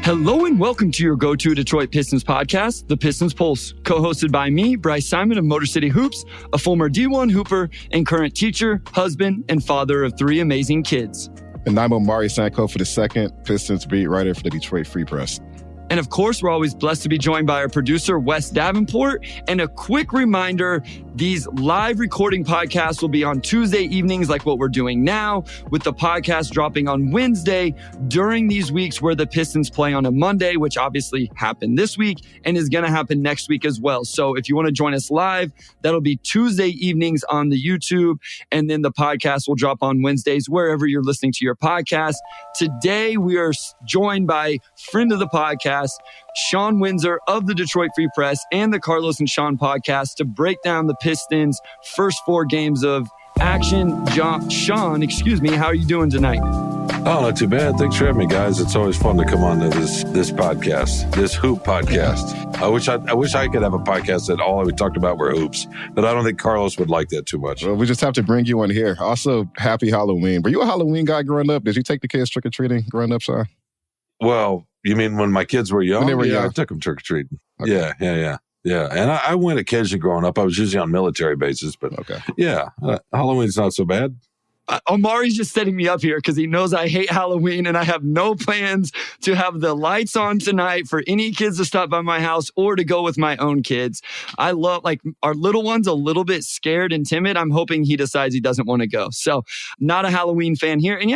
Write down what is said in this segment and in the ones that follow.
Hello and welcome to your go-to Detroit Pistons podcast, The Pistons Pulse, co-hosted by me, Bryce Simon of Motor City Hoops, a former D1 hooper and current teacher, husband, and father of 3 amazing kids. And I'm Omari Sanko for the second Pistons beat writer for the Detroit Free Press. And of course, we're always blessed to be joined by our producer, Wes Davenport. And a quick reminder, these live recording podcasts will be on Tuesday evenings like what we're doing now, with the podcast dropping on Wednesday during these weeks where the Pistons play on a Monday, which obviously happened this week and is going to happen next week as well. So if you want to join us live, that'll be Tuesday evenings on the YouTube. And then the podcast will drop on Wednesdays wherever you're listening to your podcast. Today, we are joined by friend of the podcast, Shawn Windsor of the Detroit Free Press and the Carlos and Shawn podcast to break down the Pistons' first 4 games of action. Shawn, how are you doing tonight? Oh, not too bad. Thanks for having me, guys. It's always fun to come on to this podcast, this hoop podcast. I wish I could have a podcast that all we talked about were hoops, but I don't think Carlos would like that too much. Well, we just have to bring you on here. Also, happy Halloween. Were you a Halloween guy growing up? Did you take the kids trick-or-treating growing up, Shawn? Well, you mean when my kids were young? When they were young. I took them trick-or-treating. Okay. Yeah. And I went occasionally growing up. I was usually on military bases, but yeah, Halloween's not so bad. Omari's just setting me up here because he knows I hate Halloween and I have no plans to have the lights on tonight for any kids to stop by my house or to go with my own kids. I love, our little one's a little bit scared and timid. I'm hoping he decides he doesn't want to go. So not a Halloween fan here. And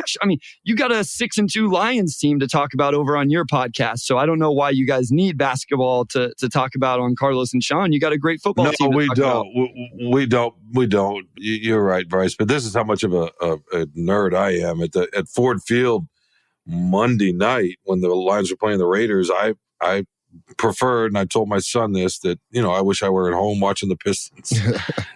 you got a 6-2 Lions team to talk about over on your podcast. So I don't know why you guys need basketball to talk about on Carlos and Shawn. You got a great football team. No, we don't. We don't. You're right, Bryce. But this is how much of a nerd I am. At Ford Field Monday night when the Lions were playing the Raiders, I preferred, and I told my son this, that I wish I were at home watching the Pistons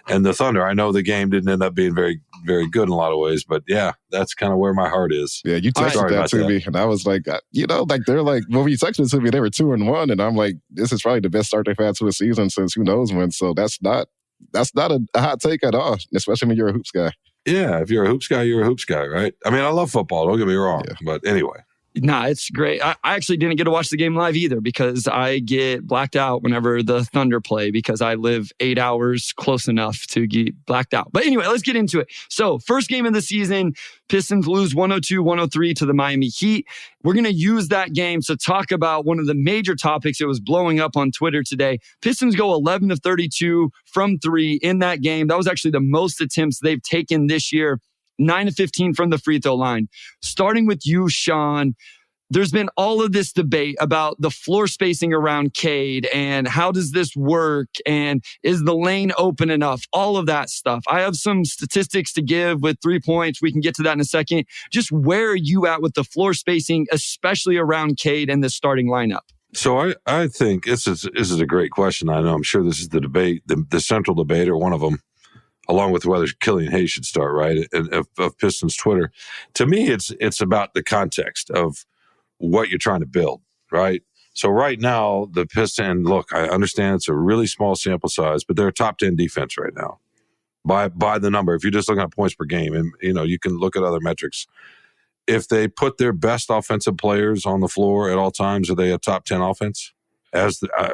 and the Thunder. I know the game didn't end up being very, very good in a lot of ways, but yeah, that's kind of where my heart is. Yeah, you texted that to me, and I was like, they're like, when you texted it to me, they were 2-1, and I'm like, this is probably the best start they've had to a season since who knows when. So that's not a hot take at all, especially when you're a hoops guy. Yeah, if you're a hoops guy, you're a hoops guy, right? I mean, I love football, don't get me wrong, but anyway. Nah, it's great. I actually didn't get to watch the game live either because I get blacked out whenever the Thunder play because I live 8 hours close enough to get blacked out. But anyway, let's get into it. So first game of the season, Pistons lose 102-103 to the Miami Heat. We're going to use that game to talk about one of the major topics that was blowing up on Twitter today. Pistons go 11 of 32 from 3 in that game. That was actually the most attempts they've taken this year. 9 of 15 from the free throw line. Starting with you, Shawn, there's been all of this debate about the floor spacing around Cade and how does this work and is the lane open enough? All of that stuff. I have some statistics to give with 3 points. We can get to that in a second. Just where are you at with the floor spacing, especially around Cade and the starting lineup? So I think this is a great question. I know I'm sure this is the debate, the central debate or one of them, along with whether Killian Hayes should start, right, of Pistons Twitter. To me, it's about the context of what you're trying to build, right? So right now, the Pistons, look, I understand it's a really small sample size, but they're a top 10 defense right now by the number. If you're just looking at points per game, and you can look at other metrics. If they put their best offensive players on the floor at all times, are they a top 10 offense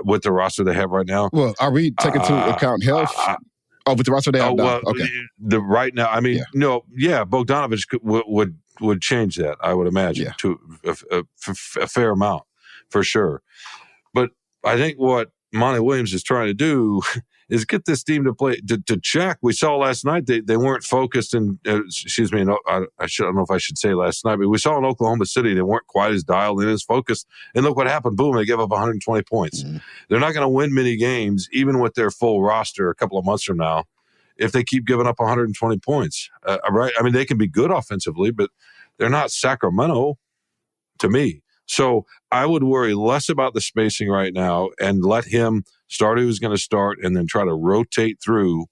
with the roster they have right now? Well, are we taking into account health? With the roster they have now. Okay. Right now, I mean, Bogdanovich would change that, I would imagine, to a fair amount, for sure. But I think what Monty Williams is trying to do is get this team to play, to check. We saw last night they weren't focused in, I don't know if I should say last night, but we saw in Oklahoma City they weren't quite as dialed in, as focused. And look what happened. Boom, they gave up 120 points. Mm-hmm. They're not going to win many games, even with their full roster a couple of months from now, if they keep giving up 120 points. Right? I mean, they can be good offensively, but they're not Sacramento to me. So I would worry less about the spacing right now and let him start who's going to start and then try to rotate through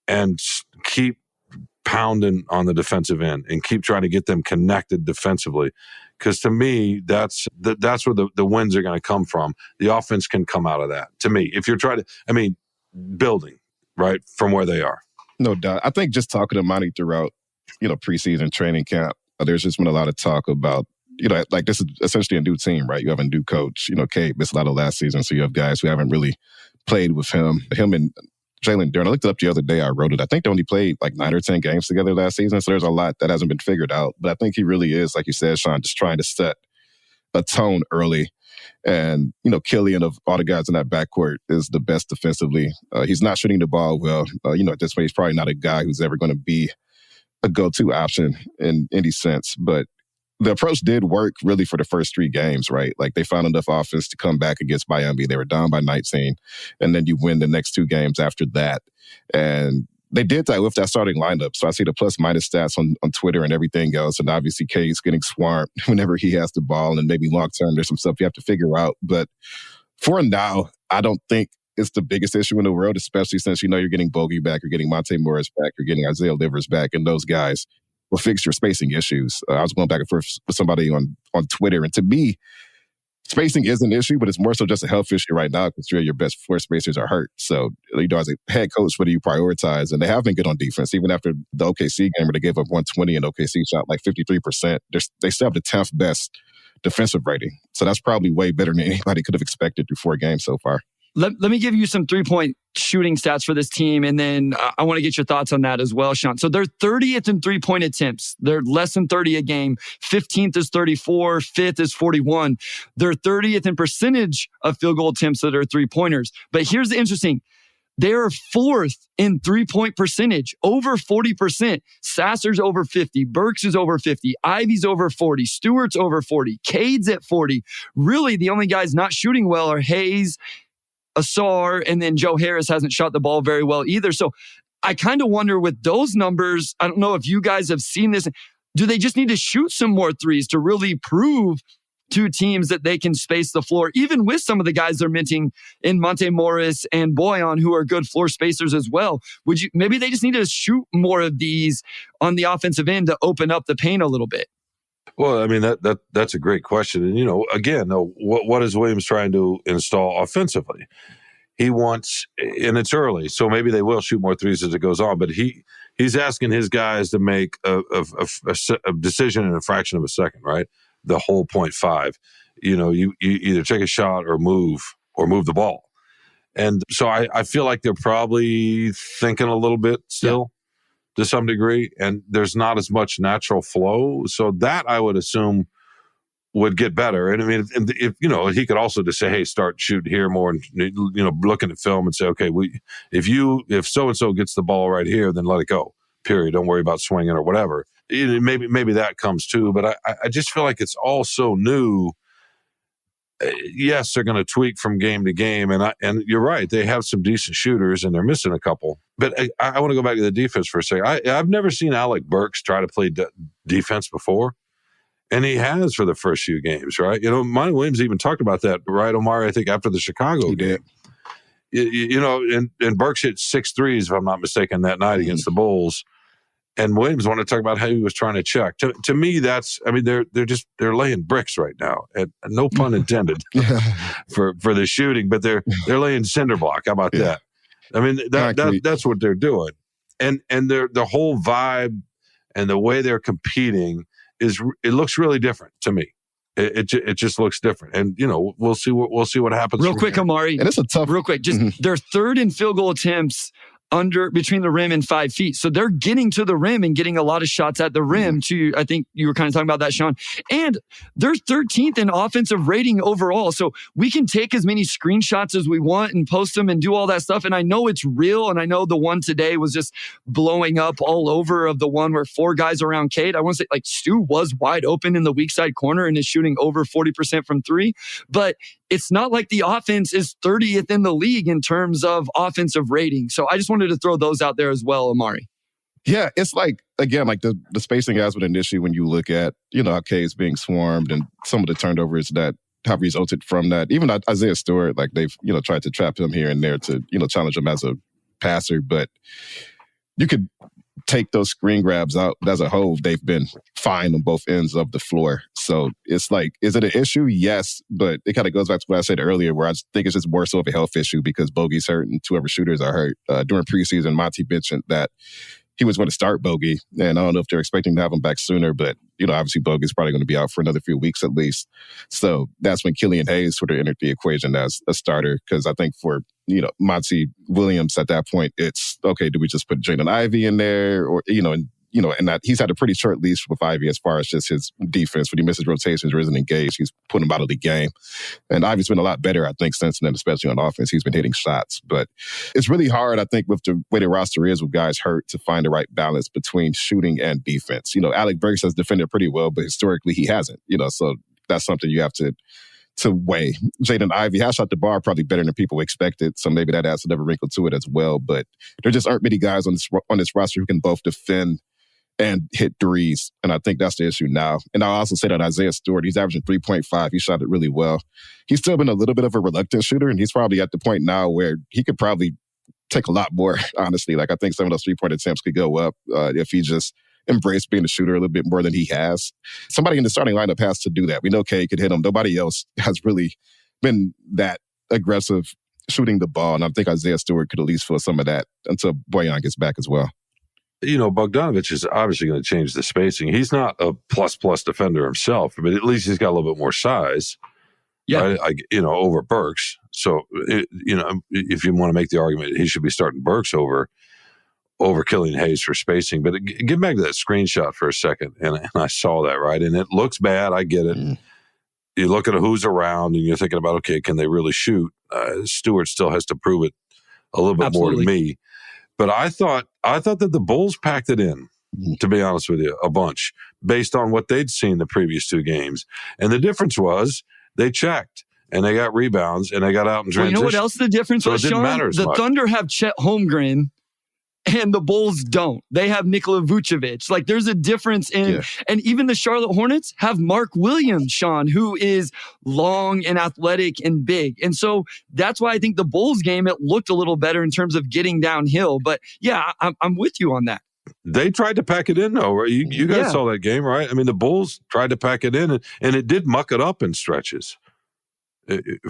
and keep pounding on the defensive end and keep trying to get them connected defensively. Because to me, that's where the wins are going to come from. The offense can come out of that. To me, if you're trying to, building, right, from where they are. No doubt. I think just talking to Monty throughout, preseason training camp, there's just been a lot of talk about like this is essentially a new team, right? You have a new coach. Cade missed a lot of last season, so you have guys who haven't really played with him. Him and Jalen Duren, I looked it up the other day, I wrote it. I think they only played like 9 or 10 games together last season, so there's a lot that hasn't been figured out. But I think he really is, like you said, Shawn, just trying to set a tone early. And, Killian, of all the guys in that backcourt, is the best defensively. He's not shooting the ball well. At this point, he's probably not a guy who's ever going to be a go-to option in any sense. But the approach did work really for the first 3 games, right? Like they found enough offense to come back against Miami. They were down by 19, and then you win the next 2 games after that. And they did that with that starting lineup. So I see the plus-minus stats on Twitter and everything else. And obviously, Cade's getting swarmed whenever he has the ball. And maybe long-term, there's some stuff you have to figure out. But for now, I don't think it's the biggest issue in the world, especially since, you're getting Bogey back, you're getting Monte Morris back, you're getting Isaiah Livers back, and those guys will fix your spacing issues. I was going back and forth with somebody on Twitter, and to me, spacing is an issue, but it's more so just a health issue right now because 3 of your best floor spacers are hurt. So, as a head coach, what do you prioritize? And they have been good on defense. Even after the OKC game where they gave up 120 and OKC shot like 53%, they still have the 10th best defensive rating. So that's probably way better than anybody could have expected through 4 games so far. Let me give you some 3-point shooting stats for this team, and then I want to get your thoughts on that as well, Shawn. So they're 30th in 3-point attempts. They're less than 30 a game. 15th is 34. 5th is 41. They're 30th in percentage of field goal attempts that are 3-pointers. But here's the interesting. They're 4th in 3-point percentage, over 40%. Sasser's over 50. Burks is over 50. Ivy's over 40. Stewart's over 40. Cade's at 40. Really, the only guys not shooting well are Hayes, Asar, and then Joe Harris hasn't shot the ball very well either. So I kind of wonder with those numbers, I don't know if you guys have seen this. Do they just need to shoot some more threes to really prove to teams that they can space the floor, even with some of the guys they're minting in Monte Morris and Boyan, who are good floor spacers as well? Maybe they just need to shoot more of these on the offensive end to open up the paint a little bit? Well, I mean, that's a great question. And, again, what is Williams trying to install offensively? He wants, and it's early, so maybe they will shoot more threes as it goes on, but he's asking his guys to make a decision in a fraction of a second, right? The whole 0.5. You either take a shot or move the ball. And so I feel like they're probably thinking a little bit still. Yeah. To some degree, and there's not as much natural flow. So that I would assume would get better. And I mean, if he could also just say, hey, start shooting here more and, looking at film and say, okay, if so-and-so gets the ball right here, then let it go, period. Don't worry about swinging or whatever. Maybe that comes too, but I just feel like it's all so new. Yes, they're going to tweak from game to game, and you're right. They have some decent shooters, and they're missing a couple. But I want to go back to the defense for a second. I've never seen Alec Burks try to play defense before, and he has for the first few games, right? Monty Williams even talked about that, right, Omari? I think after the Chicago game. And Burks hit 6 threes, if I'm not mistaken, that night against the Bulls. And Williams wanted to talk about how he was trying to check. To me, they're laying bricks right now, and no pun intended for the shooting, but they're laying cinder block. How about that? I mean, that's what they're doing, and the whole vibe and the way they're competing it looks really different to me. It just looks different, and we'll see what happens. Real quick, Omari, and it's a tough. Real quick, just they're 3rd in field goal attempts between the rim and 5 feet. So they're getting to the rim and getting a lot of shots at the rim too. I think you were kind of talking about that, Shawn. And they're 13th in offensive rating overall. So we can take as many screenshots as we want and post them and do all that stuff. And I know it's real. And I know the one today was just blowing up all over of the one where 4 guys around Cade. I want to say Stu was wide open in the weak side corner and is shooting over 40% from 3. But it's not like the offense is 30th in the league in terms of offensive rating. So I just wanted to throw those out there as well, Omari. Yeah, it's again, the spacing has been an issue when you look at, how Cade's being swarmed and some of the turnovers that have resulted from that. Even Isaiah Stewart, they've, tried to trap him here and there to, challenge him as a passer. But you could take those screen grabs out. As a whole, they've been fine on both ends of the floor. So it's is it an issue? Yes, but it kind of goes back to what I said earlier, where I think it's just more so of a health issue because Bogey's hurt and 2 other shooters are hurt. During preseason, Monty mentioned that he was going to start Bogey, and I don't know if they're expecting to have him back sooner, but obviously Bogey's probably going to be out for another few weeks at least. So that's when Killian Hayes sort of entered the equation as a starter. Because I think for, Monty Williams at that point, it's, okay, do we just put Jaden Ivey in there? Or, and that he's had a pretty short leash with Ivey as far as just his defense. When he misses rotations or isn't engaged, he's putting him out of the game. And Ivey's been a lot better, I think, since then, especially on offense. He's been hitting shots. But it's really hard, I think, with the way the roster is with guys hurt to find the right balance between shooting and defense. Alec Burks has defended pretty well, but historically he hasn't. So that's something you have to weigh. Jaden Ivey has shot the bar probably better than people expected, so maybe that adds another wrinkle to it as well. But there just aren't many guys on this roster who can both defend and hit threes. And I think that's the issue now. And I'll also say that Isaiah Stewart, he's averaging 3.5. He shot it really well. He's still been a little bit of a reluctant shooter, and he's probably at the point now where he could probably take a lot more, honestly. Like, I think some of those three-point attempts could go up if he just embraced being a shooter a little bit more than he has. Somebody in the starting lineup has to do that. We know Cade could hit him. Nobody else has really been that aggressive shooting the ball. And I think Isaiah Stewart could at least fill some of that until Bojan gets back as well. Bogdanovich is obviously going to change the spacing. He's not a plus defender himself, but at least he's got a little bit more size. Yeah, right? Over Burks. So, if you want to make the argument, he should be starting Burks over Killian Hayes for spacing. But get back to that screenshot for a second, and I saw that, right? And it looks bad. I get it. You look at who's around, and you're thinking about, okay, can they really shoot? Stewart still has to prove it a little bit more to me. But I thought that the Bulls packed it in, to be honest with you, a bunch, based on what they'd seen the previous two games. And the difference was they checked, and they got rebounds, and they got out in transition. You know what else the difference was, Shawn? The Thunder have Chet Holmgren, and the Bulls don't. They have Nikola Vucevic. Like, there's a difference in, and even the Charlotte Hornets have Mark Williams, Shawn, who is long and athletic and big. And so that's why I think the Bulls game, it looked a little better in terms of getting downhill. But yeah, I'm with you on that. They tried to pack it in, though, right? You guys saw that game, right? I mean, the Bulls tried to pack it in, and it did muck it up in stretches.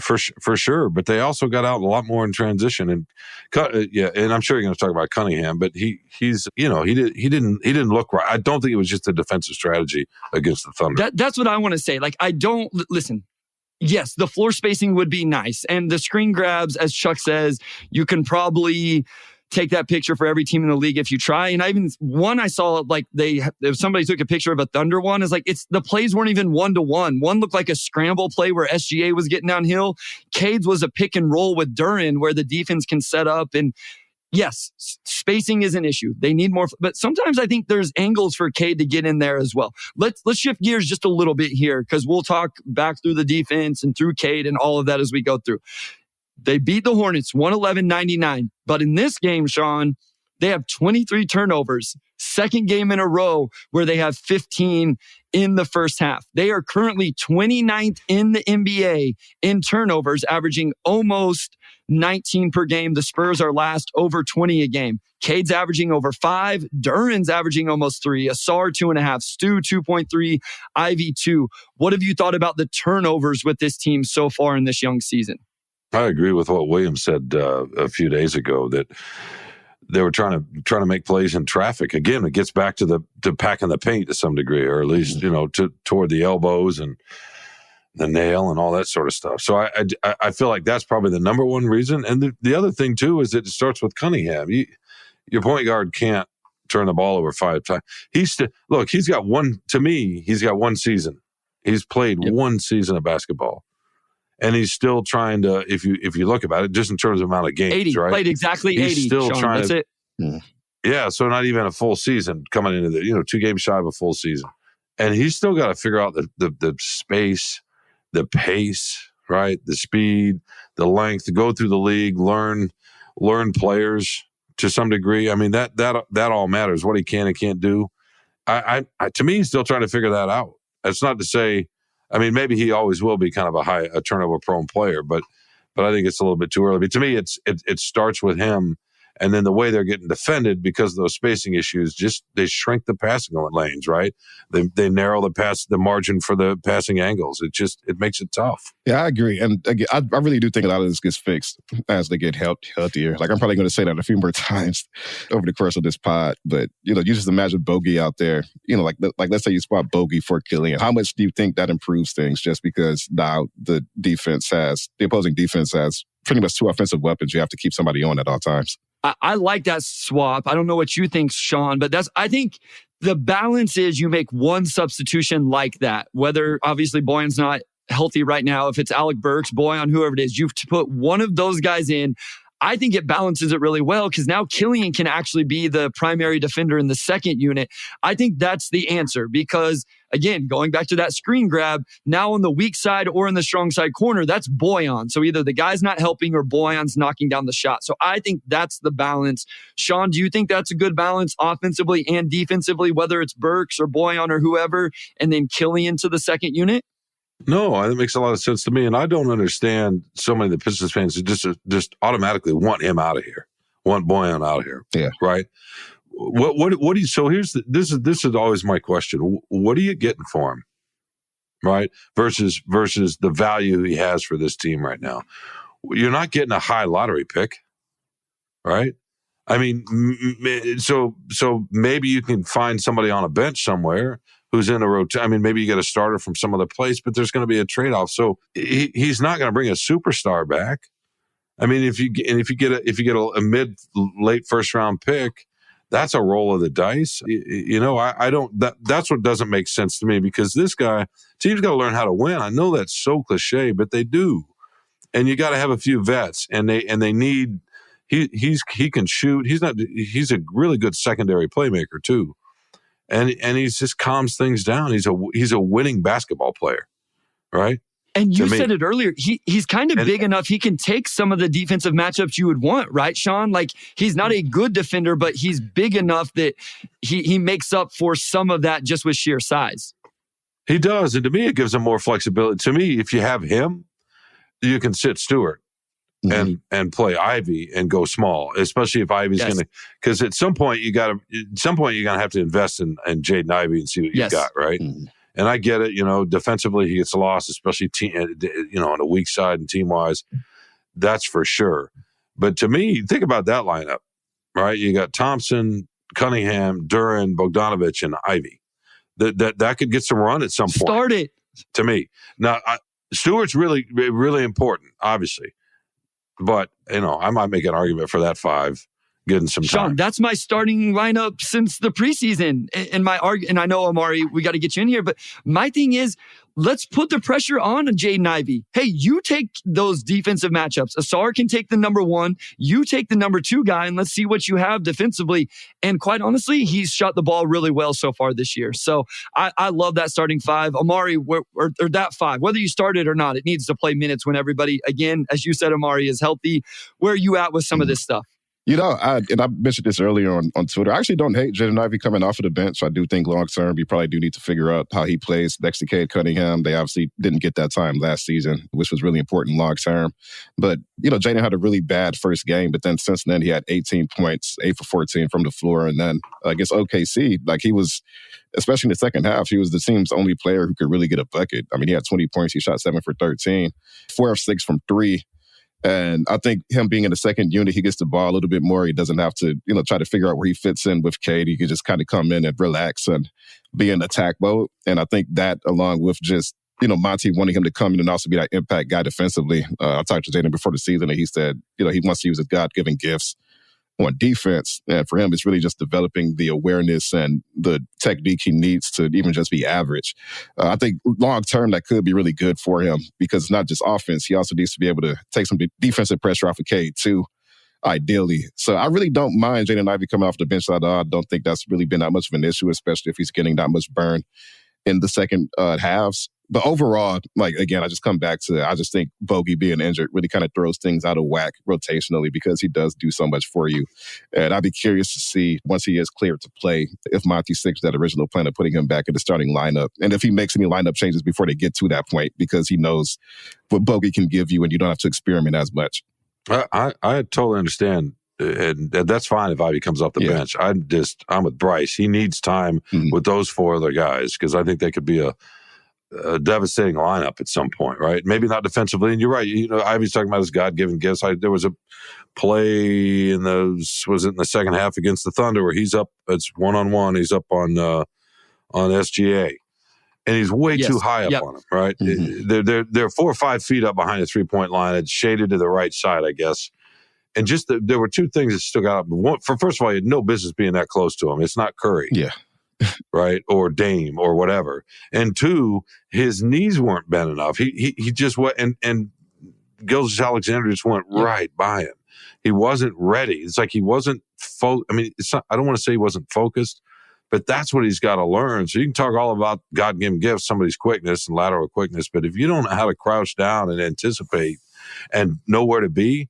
For sure, but they also got out a lot more in transition, and and I'm sure you're going to talk about Cunningham, but he didn't look right. I don't think it was just a defensive strategy against the Thunder. That's what I want to say. Like, I don't listen. Yes, the floor spacing would be nice, and the screen grabs, as Chuck says, you can probably take that picture for every team in the league if you try. And I saw like if somebody took a picture of a Thunder one, it's like the plays weren't even 1-to-1. One looked like a scramble play where SGA was getting downhill. Cade's was a pick and roll with Duren where the defense can set up. And yes, spacing is an issue. They need more, but sometimes I think there's angles for Cade to get in there as well. Let's shift gears just a little bit here, because we'll talk back through the defense and through Cade and all of that as we go through. They beat the Hornets 111-99. But in this game, Shawn, they have 23 turnovers. Second game in a row where they have 15 in the first half. They are currently 29th in the NBA in turnovers, averaging almost 19 per game. The Spurs are last, over 20 a game. Cade's averaging over 5. Duren's averaging almost 3. Asar 2.5. Stu 2.3. Ivy 2. What have you thought about the turnovers with this team so far in this young season? I agree with what Williams said a few days ago, that they were trying to make plays in traffic. Again, it gets back to packing the paint to some degree, or at least toward the elbows and the nail and all that sort of stuff. So I feel like that's probably the number one reason. And the other thing too is that it starts with Cunningham. Your point guard can't turn the ball over 5 times. He's got one season. He's played one season of basketball. And he's still trying to, if you look about it, just in terms of amount of games, 80, right? Played exactly 80. He's still Shawn, trying that's to. It. Yeah, so not even a full season coming into the 2 games shy of a full season, and he's still got to figure out the space, the pace, right? The speed, the length, go through the league, learn players to some degree. I mean that all matters. What he can and can't do. I to me, he's still trying to figure that out. That's not to say. I mean, maybe he always will be kind of a turnover prone player, but I think it's a little bit too early. But to me, it starts with him And then the way they're getting defended because of those spacing issues, just they shrink the passing lanes, right? They narrow the margin for the passing angles. It makes it tough. Yeah, I agree. And again, I really do think a lot of this gets fixed as they get healthier. Like, I'm probably going to say that a few more times over the course of this pod. But, you just imagine Bogey out there, like let's say you spot Bogey for Killian. How much do you think that improves things just because now the opposing defense has pretty much two offensive weapons you have to keep somebody on at all times? I like that swap. I don't know what you think, Shawn, but I think the balance is you make one substitution like that. Whether obviously Boyan's not healthy right now, if it's Alec Burks, Boyan, whoever it is, you've to put one of those guys in. I think it balances it really well because now Killian can actually be the primary defender in the second unit. I think that's the answer because, again, going back to that screen grab, now on the weak side or in the strong side corner, that's Boyan. So either the guy's not helping or Boyan's knocking down the shot. So I think that's the balance. Shawn, do you think that's a good balance offensively and defensively, whether it's Burks or Boyan or whoever, and then Killian to the second unit? No, that makes a lot of sense to me, and I don't understand so many of the Pistons fans who just automatically want him out of here, want Boyan out of here. Yeah, right. What do you? So this is always my question. What are you getting for him, right? Versus the value he has for this team right now. You're not getting a high lottery pick, right? I mean, so maybe you can find somebody on a bench somewhere who's in a rotation. I mean, maybe you get a starter from some other place, but there's going to be a trade-off. So he's not going to bring a superstar back. I mean, if you get a mid-late first-round pick, that's a roll of the dice. I don't. That's what doesn't make sense to me because this guy, team's got to learn how to win. I know that's so cliche, but they do, and you got to have a few vets, and they need. He can shoot. He's a really good secondary playmaker too. And he just calms things down. He's a winning basketball player, right? And you said it earlier. He's kind of big enough. He can take some of the defensive matchups you would want, right, Shawn? Like he's not a good defender, but he's big enough that he makes up for some of that just with sheer size. He does, and to me, it gives him more flexibility. To me, if you have him, you can sit Stewart and play Ivy and go small, especially if Ivy's going to. Because at some point you're gonna have to invest in Jaden Ivey and see what you've got, right? Mm-hmm. And I get it, defensively he gets lost, especially on a weak side and team wise, that's for sure. But to me, think about that lineup, right? You got Thompson, Cunningham, Duren, Bogdanovich, and Ivy. That could get some run at some point. Start it to me. Now Stewart's really, really important, obviously. But, I might make an argument for that five getting some time. Shawn, that's my starting lineup since the preseason. And I know, Amari, we got to get you in here, but my thing is, let's put the pressure on Jaden Ivey. Hey, you take those defensive matchups. Asar can take the number one. You take the number two guy, and let's see what you have defensively. And quite honestly, he's shot the ball really well so far this year. So I love that starting five. Amari, or that five, whether you start it or not, it needs to play minutes when everybody, again, as you said, Amari, is healthy. Where are you at with some of this stuff? I mentioned this earlier on Twitter. I actually don't hate Jaden Ivey coming off of the bench. I do think long-term, you probably do need to figure out how he plays next to Cade Cunningham. They obviously didn't get that time last season, which was really important long-term. But, Jaden had a really bad first game, but then since then he had 18 points, 8 for 14 from the floor. And then against OKC, he was, especially in the second half, he was the team's only player who could really get a bucket. I mean, he had 20 points. He shot 7 for 13, 4 of 6 from 3. And I think him being in the second unit, he gets the ball a little bit more. He doesn't have to, try to figure out where he fits in with Cade. He can just kind of come in and relax and be in attack mode. And I think that, along with just, Monty wanting him to come in and also be that impact guy defensively. I talked to Jaden before the season, and he said, he wants to use his God-given gifts on defense. And for him, it's really just developing the awareness and the technique he needs to even just be average. I think long-term, that could be really good for him because it's not just offense. He also needs to be able to take some defensive pressure off of Cade too, ideally. So I really don't mind Jaden Ivey coming off the bench at all. I don't think that's really been that much of an issue, especially if he's getting that much burn in the second halves. But overall, again, I just come back to, I just think Bogey being injured really kind of throws things out of whack rotationally because he does do so much for you. And I'd be curious to see, once he is cleared to play, if Monty sticks to that original plan of putting him back in the starting lineup. And if he makes any lineup changes before they get to that point, because he knows what Bogey can give you and you don't have to experiment as much. I totally understand and that's fine if Ivy comes off the bench. I'm with Bryce. He needs time with those 4 other guys because I think they could be a devastating lineup at some point, right? Maybe not defensively. And you're right. Ivy's talking about his God-given gifts. There was a play was it in the second half against the Thunder where he's up, it's one-on-one. He's up on SGA. And he's way too high up on him, right? They're 4 or 5 feet up behind the 3-point line. It's shaded to the right side, I guess. And just there were 2 things that stuck out. First of all, he had no business being that close to him. It's not Curry. Yeah. Right? Or Dame or whatever. And 2, his knees weren't bent enough. He just went, and Gilgeous-Alexander just went right by him. He wasn't ready. It's like he wasn't I don't want to say he wasn't focused, but that's what he's got to learn. So you can talk all about God-given gifts, somebody's quickness and lateral quickness, but if you don't know how to crouch down and anticipate and know where to be,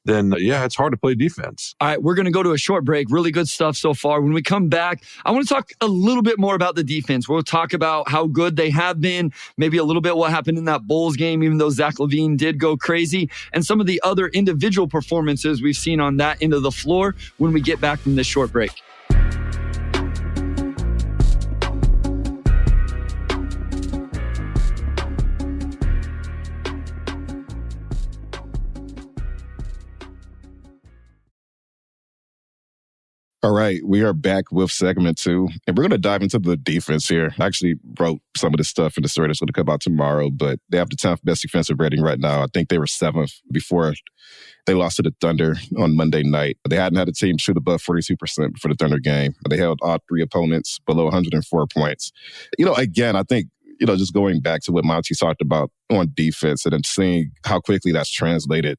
then it's hard to play defense. All right, we're going to go to a short break. Really good stuff so far. When we come back, I want to talk a little bit more about the defense. We'll talk about how good they have been, maybe a little bit what happened in that Bulls game, even though Zach LaVine did go crazy, and some of the other individual performances we've seen on that end of the floor when we get back from this short break. All right, we are back with segment 2, and we're going to dive into the defense here. I actually wrote some of this stuff in the story that's going to come out tomorrow, but they have the 10th best defensive rating right now. I think they were 7th before they lost to the Thunder on Monday night. They hadn't had a team shoot above 42% for the Thunder game. They held all 3 opponents below 104 points. Again, I think, just going back to what Monty talked about on defense and then seeing how quickly that's translated.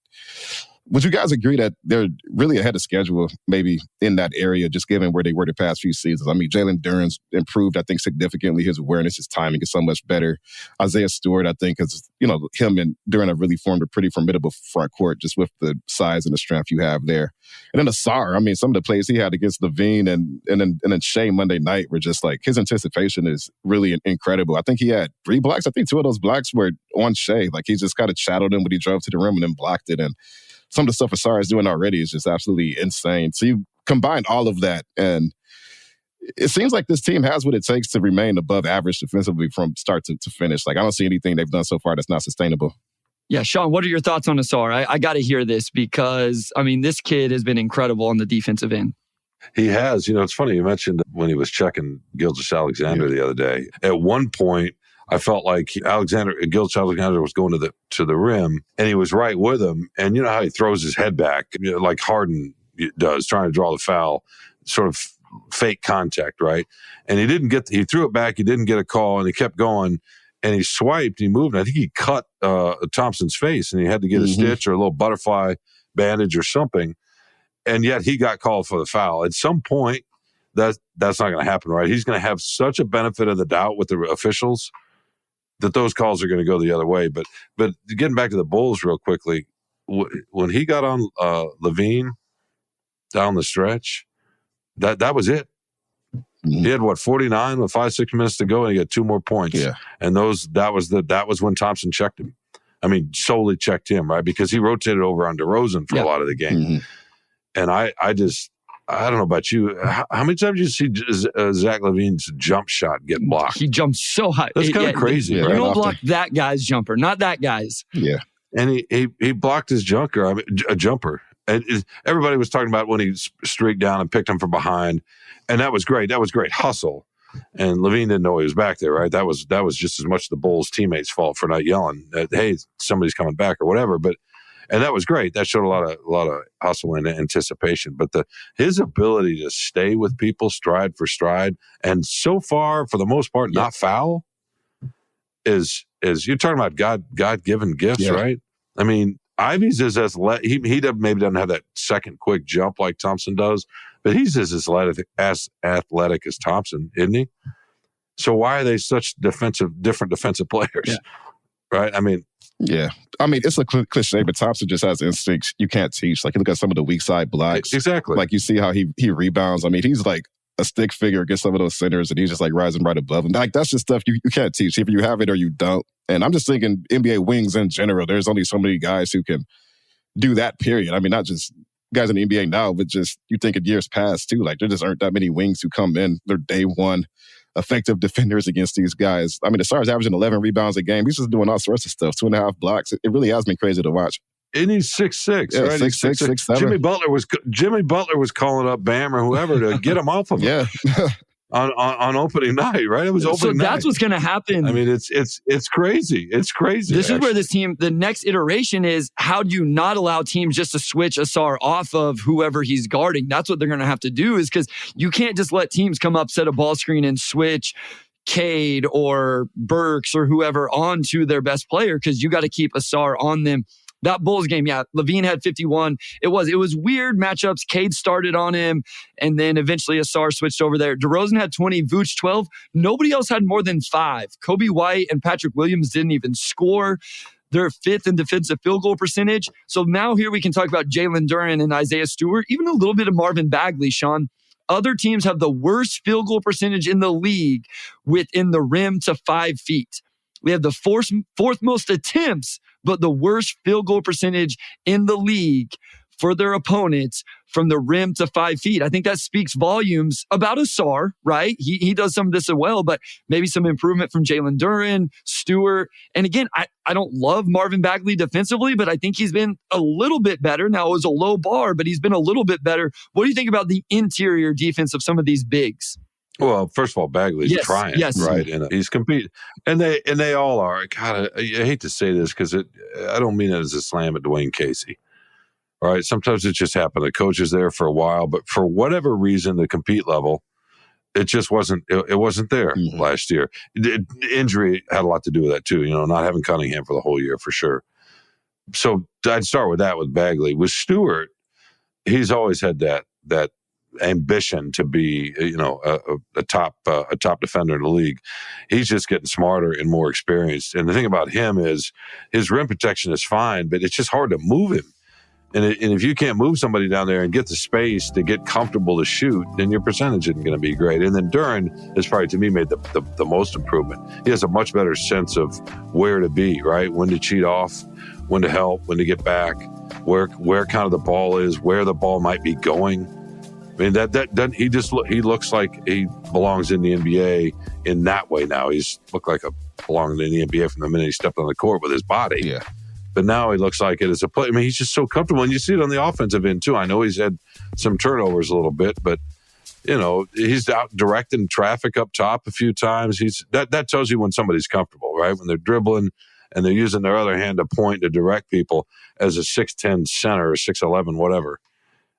Would you guys agree that they're really ahead of schedule, maybe in that area, just given where they were the past few seasons? I mean, Jalen Duren's improved, I think, significantly. His awareness, his timing is so much better. Isaiah Stewart, I think, is, him and Duren have really formed a pretty formidable front court just with the size and the strength you have there. And then Asar, I mean, some of the plays he had against LaVine and then Shea Monday night were just like, his anticipation is really incredible. I think he had 3 blocks. I think 2 of those blocks were on Shea. Like, he just kind of shadowed him when he drove to the rim and then blocked it. And some of the stuff Asar is doing already is just absolutely insane. So you combine all of that, and it seems like this team has what it takes to remain above average defensively from start to finish. Like, I don't see anything they've done so far that's not sustainable. Yeah, Shawn, what are your thoughts on Asar? I got to hear this because, this kid has been incredible on the defensive end. He has. It's funny, you mentioned when he was checking Gilgeous-Alexander the other day. At one point, I felt like Gilgeous-Alexander was going to the rim, and he was right with him. And you know how he throws his head back, like Harden does, trying to draw the foul, sort of fake contact, right? And he threw it back, he didn't get a call, and he kept going, and he swiped, he moved, and I think he cut Thompson's face, and he had to get a stitch or a little butterfly bandage or something, and yet he got called for the foul. At some point, that's not going to happen, right? He's going to have such a benefit of the doubt with the officials that those calls are going to go the other way. But getting back to the Bulls real quickly, when he got on LaVine down the stretch, that was it. He had 49 with 5-6 minutes to go, and he got 2 more points. Yeah, and that was when Thompson checked him. Solely checked him, right, because he rotated over on DeRozan for a lot of the game. And I don't know about you. How many times did you see Zach LaVine's jump shot get blocked? He jumped so high. That's kind of crazy. You right? don't block that guy's jumper, not that guy's. Yeah. And he blocked his a jumper. And everybody was talking about when he streaked down and picked him from behind. And that was great. That was great hustle. And LaVine didn't know he was back there, right? That was just as much the Bulls' teammates' fault for not yelling that, hey, somebody's coming back or whatever. And that was great. That showed a lot of hustle and anticipation. But his ability to stay with people stride for stride, and so far, for the most part, not foul, is you're talking about God-given gifts, right? Ivy's is as he maybe doesn't have that second quick jump like Thompson does, but he's as athletic as Thompson, isn't he? So why are they such different defensive players, right? Yeah. It's a cliche, but Thompson just has instincts you can't teach. Like, you look at some of the weak side blocks. Exactly. Like, you see how he rebounds. He's like a stick figure against some of those centers, and he's just like rising right above them. Like, that's just stuff you can't teach. Either you have it or you don't. And I'm just thinking NBA wings in general, there's only so many guys who can do that, period. Not just guys in the NBA now, but just you think of years past too. Like there just aren't that many wings who come in. They're day one effective defenders against these guys. I mean, the star's averaging 11 rebounds a game. He's just doing all sorts of stuff, 2.5 blocks. It really has been crazy to watch. And he's 6'6", right? 6'6", 6'7". Jimmy Butler was calling up Bam or whoever to get him off of him. Yeah. on opening night, right? It was opening night. So that's what's going to happen. I mean, it's crazy. It's crazy. This is where this team, the next iteration is, how do you not allow teams just to switch Ausar off of whoever he's guarding? That's what they're going to have to do, is because you can't just let teams come up, set a ball screen, and switch Cade or Burks or whoever onto their best player, because you got to keep Ausar on them. That Bulls game, yeah, Levine had 51. It was weird matchups. Cade started on him, and then eventually Ausar switched over there. DeRozan had 20, Vooch 12. Nobody else had more than 5. Kobe White and Patrick Williams didn't even score. They're 5th in defensive field goal percentage. So now here we can talk about Jalen Duren and Isaiah Stewart, even a little bit of Marvin Bagley, Shawn. Other teams have the worst field goal percentage in the league within the rim to 5 feet. We have the fourth most attempts, but the worst field goal percentage in the league for their opponents from the rim to 5 feet. I think that speaks volumes about Ausar, right? He does some of this as well, but maybe some improvement from Jalen Duren, Stewart. And again, I don't love Marvin Bagley defensively, but I think he's been a little bit better. Now, it was a low bar, but he's been a little bit better. What do you think about the interior defense of some of these bigs? Well, first of all, Bagley's trying, right? And he's competing, and they all are. God, I hate to say this because I don't mean it as a slam at Dwayne Casey. All right, sometimes it just happened. The coach is there for a while, but for whatever reason, the compete level, it just wasn't. It wasn't there last year. Injury had a lot to do with that too. Not having Cunningham for the whole year for sure. So I'd start with that with Bagley. With Stewart, he's always had that ambition to be, a top defender in the league. He's just getting smarter and more experienced. And the thing about him is his rim protection is fine, but it's just hard to move him. And if you can't move somebody down there and get the space to get comfortable to shoot, then your percentage isn't going to be great. And then Duren has probably, to me, made the most improvement. He has a much better sense of where to be, right? When to cheat off, when to help, when to get back, where kind of the ball is, where the ball might be going. I mean, that he looks like he belongs in the NBA in that way now. He's looked like belonging in the NBA from the minute he stepped on the court with his body. Yeah. But now he looks like it as a play. I mean, he's just so comfortable. And you see it on the offensive end, too. I know he's had some turnovers a little bit, but, he's out directing traffic up top a few times. That tells you when somebody's comfortable, right? When they're dribbling and they're using their other hand to point to direct people as a 6'10 center or 6'11, whatever,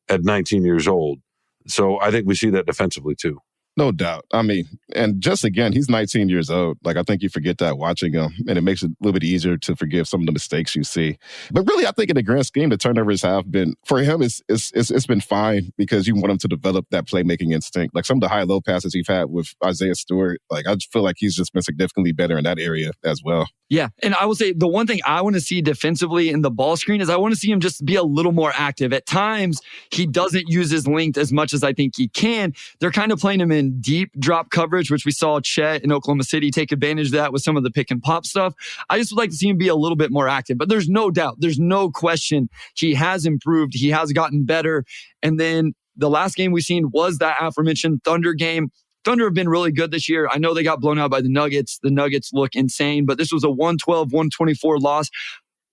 at 19 years old. So I think we see that defensively, too. No doubt. I mean, and just again, he's 19 years old. Like, I think you forget that watching him, and it makes it a little bit easier to forgive some of the mistakes you see. But really, I think in the grand scheme, the turnovers have been, for him, it's been fine because you want him to develop that playmaking instinct. Like some of the high-low passes he's had with Isaiah Stewart, like I just feel like he's just been significantly better in that area as well. Yeah. And I will say the one thing I want to see defensively in the ball screen is I want to see him just be a little more active. At times, he doesn't use his length as much as I think he can. They're kind of playing him in deep drop coverage, which we saw Chet in Oklahoma City take advantage of that with some of the pick and pop stuff. I just would like to see him be a little bit more active. But there's no doubt, there's no question he has improved. He has gotten better. And then the last game we've seen was that aforementioned Thunder game. Thunder have been really good this year. I know they got blown out by the Nuggets. The Nuggets look insane, but this was a 112-124 loss.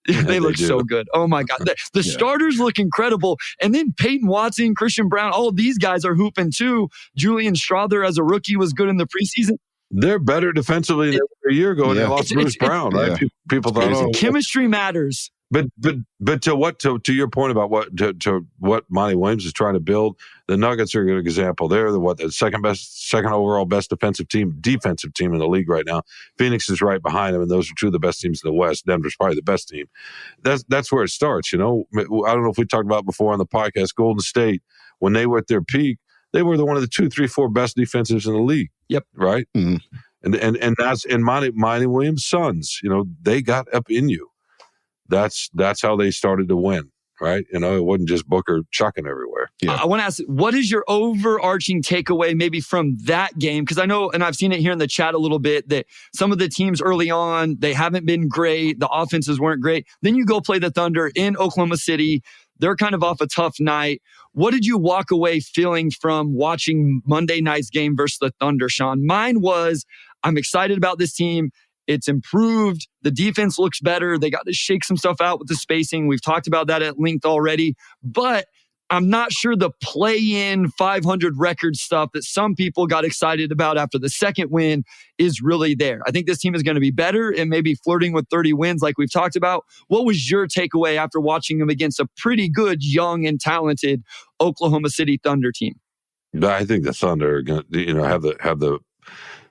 They look so good. Oh, my God. The starters look incredible. And then Peyton Watson, Christian Brown, all of these guys are hooping too. Julian Strawther as a rookie was good in the preseason. They're better defensively than a year ago, and they lost Bruce Brown, right? Yeah. People thought, chemistry matters. But to your point about what Monty Williams is trying to build, the Nuggets are a good example. They're the second overall best defensive team in the league right now. Phoenix is right behind them, and those are two of the best teams in the West. Denver's probably the best team. That's where it starts. I don't know if we talked about before on the podcast. Golden State, when they were at their peak, they were one of the 2, 3, 4 best defensives in the league. Yep. Right. Mm-hmm. And that's in Monty Williams' sons. They got up in you. That's how they started to win, right? It wasn't just Booker chucking everywhere. Yeah. I want to ask, what is your overarching takeaway maybe from that game? Because I know, and I've seen it here in the chat a little bit, that some of the teams early on, they haven't been great. The offenses weren't great. Then you go play the Thunder in Oklahoma City. They're kind of off a tough night. What did you walk away feeling from watching Monday night's game versus the Thunder, Shawn? Mine was, I'm excited about this team. It's improved. The defense looks better. They got to shake some stuff out with the spacing. We've talked about that at length already. But I'm not sure the play-in 500 record stuff that some people got excited about after the second win is really there. I think this team is going to be better and maybe flirting with 30 wins like we've talked about. What was your takeaway after watching them against a pretty good, young, and talented Oklahoma City Thunder team? I think the Thunder are going to, have the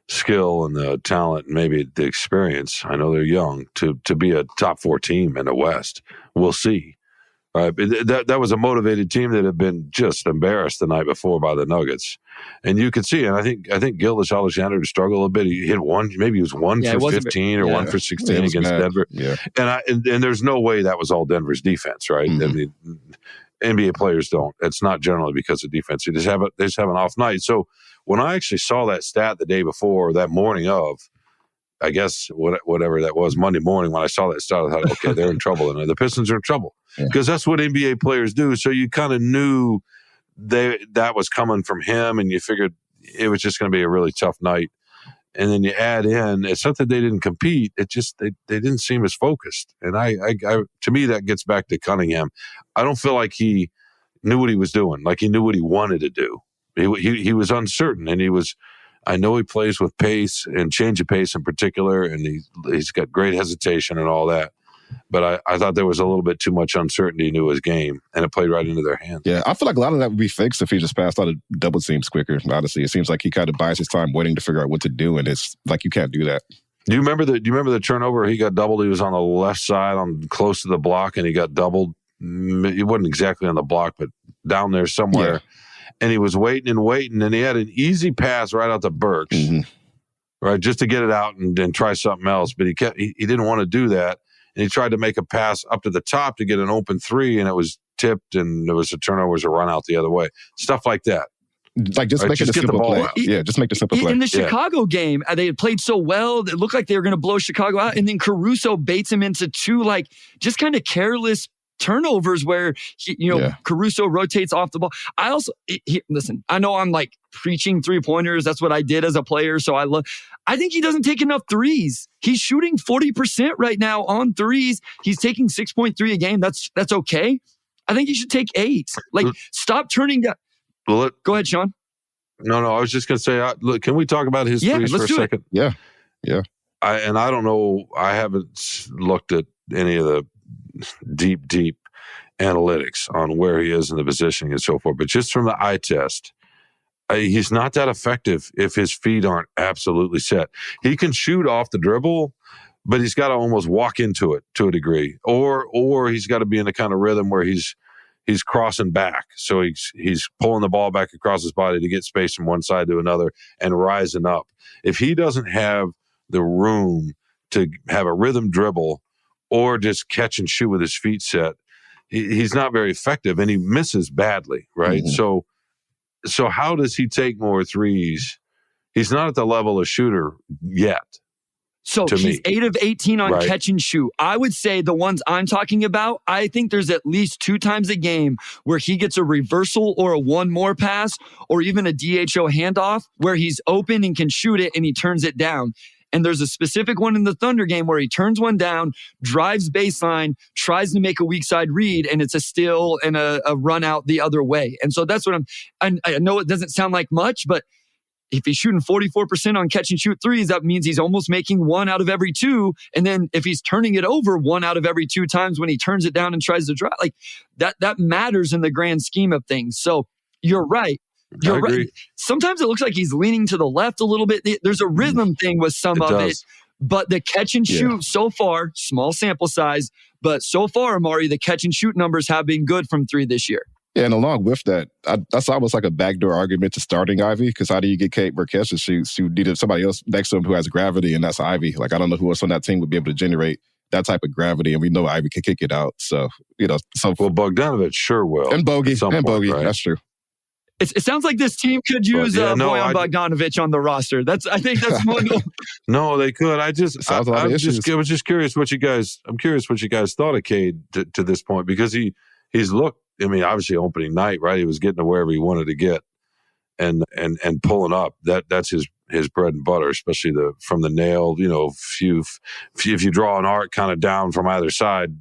skill and the talent, and maybe the experience. I know they're young to be a top 4 team in the West. We'll see. Right, that was a motivated team that had been just embarrassed the night before by the Nuggets, and you could see. And I think Gilgeous-Alexander struggled a bit. He hit one, maybe he was 1 for 15 or 1 for 16 against Denver. Yeah, and there's no way that was all Denver's defense, right? Mm-hmm. I mean, NBA players don't. It's not generally because of defense. They just have an off night. So when I actually saw that stat the day before, that morning of, I guess whatever that was, Monday morning, when I saw that stat, I thought, okay, they're in trouble, and the Pistons are in trouble because that's what NBA players do. So you kind of knew that was coming from him, and you figured it was just going to be a really tough night. And then you add in, it's not that they didn't compete; it just they didn't seem as focused. And I to me, that gets back to Cunningham. I don't feel like he knew what he was doing, like he knew what he wanted to do. He was uncertain, and he was. I know he plays with pace and change of pace in particular, and he's got great hesitation and all that. But I thought there was a little bit too much uncertainty into his game, and it played right into their hands. Yeah, I feel like a lot of that would be fixed if he just passed out of double teams quicker. Honestly, it seems like he kind of buys his time waiting to figure out what to do, and it's like you can't do that. Do you remember the turnover? He got doubled. He was on the left side, on close to the block, and he got doubled. He wasn't exactly on the block, but down there somewhere. Yeah. And he was waiting, and he had an easy pass right out to Burks, right, just to get it out and try something else. But he didn't want to do that, and he tried to make a pass up to the top to get an open 3, and it was tipped, and there was a turnover, was a run out the other way. Stuff like that. Like just make it a simple play. Yeah, just make the simple play. In the Chicago game, they had played so well, it looked like they were going to blow Chicago out, and then Caruso baits him into 2 just kind of careless turnovers where Caruso rotates off the ball. I also listen, I know I'm preaching 3-pointers. That's what I did as a player. So I think he doesn't take enough threes. He's shooting 40% right now on threes. He's taking 6.3 a game. That's okay. I think he should take 8. Stop turning down. Go ahead, Shawn. No, I was just going to say, look, can we talk about his threes for a second? Yeah. I don't know. I haven't looked at any of the deep analytics on where he is in the positioning and so forth. But just from the eye test, he's not that effective if his feet aren't absolutely set. He can shoot off the dribble, but he's got to almost walk into it to a degree, or he's got to be in a kind of rhythm where he's crossing back. So he's pulling the ball back across his body to get space from one side to another and rising up. If he doesn't have the room to have a rhythm dribble or just catch and shoot with his feet set, he's not very effective, and he misses badly, right? So how does he take more threes? He's not at the level of shooter yet. So he's 8 of 18 on catch and shoot. I would say the ones I'm talking about, I think there's at least 2 times a game where he gets a reversal or a one more pass or even a DHO handoff where he's open and can shoot it and he turns it down. And there's a specific one in the Thunder game where he turns one down, drives baseline, tries to make a weak side read, and it's a steal and a run out the other way. And so that's what I know it doesn't sound like much, but if he's shooting 44% on catch and shoot threes, that means he's almost making 1 out of every 2. And then if he's turning it over 1 out of every 2 times when he turns it down and tries to drive, that matters in the grand scheme of things. So you're right. You're right. Sometimes it looks like he's leaning to the left a little bit. There's a rhythm thing with some of it, but the catch and shoot so far, small sample size, but so far, Amari, the catch and shoot numbers have been good from 3 this year. Yeah, and along with that, that's almost like a backdoor argument to starting Ivy, because how do you get Kate Marquez to shoot? You needed somebody else next to him who has gravity, and that's Ivy. I don't know who else on that team would be able to generate that type of gravity, and we know Ivy can kick it out. So, well, Bogdanovich sure will. And Bogey, right? That's true. It sounds like this team could use Bojan Bogdanovic on the roster. I think that's one. No, they could. I was just curious what you guys. I'm curious what you guys thought of Cade to this point, because he he's looked, I mean, obviously opening night, right? He was getting to wherever he wanted to get and pulling up. That's his bread and butter, especially from the nail, if you draw an arc kind of down from either side,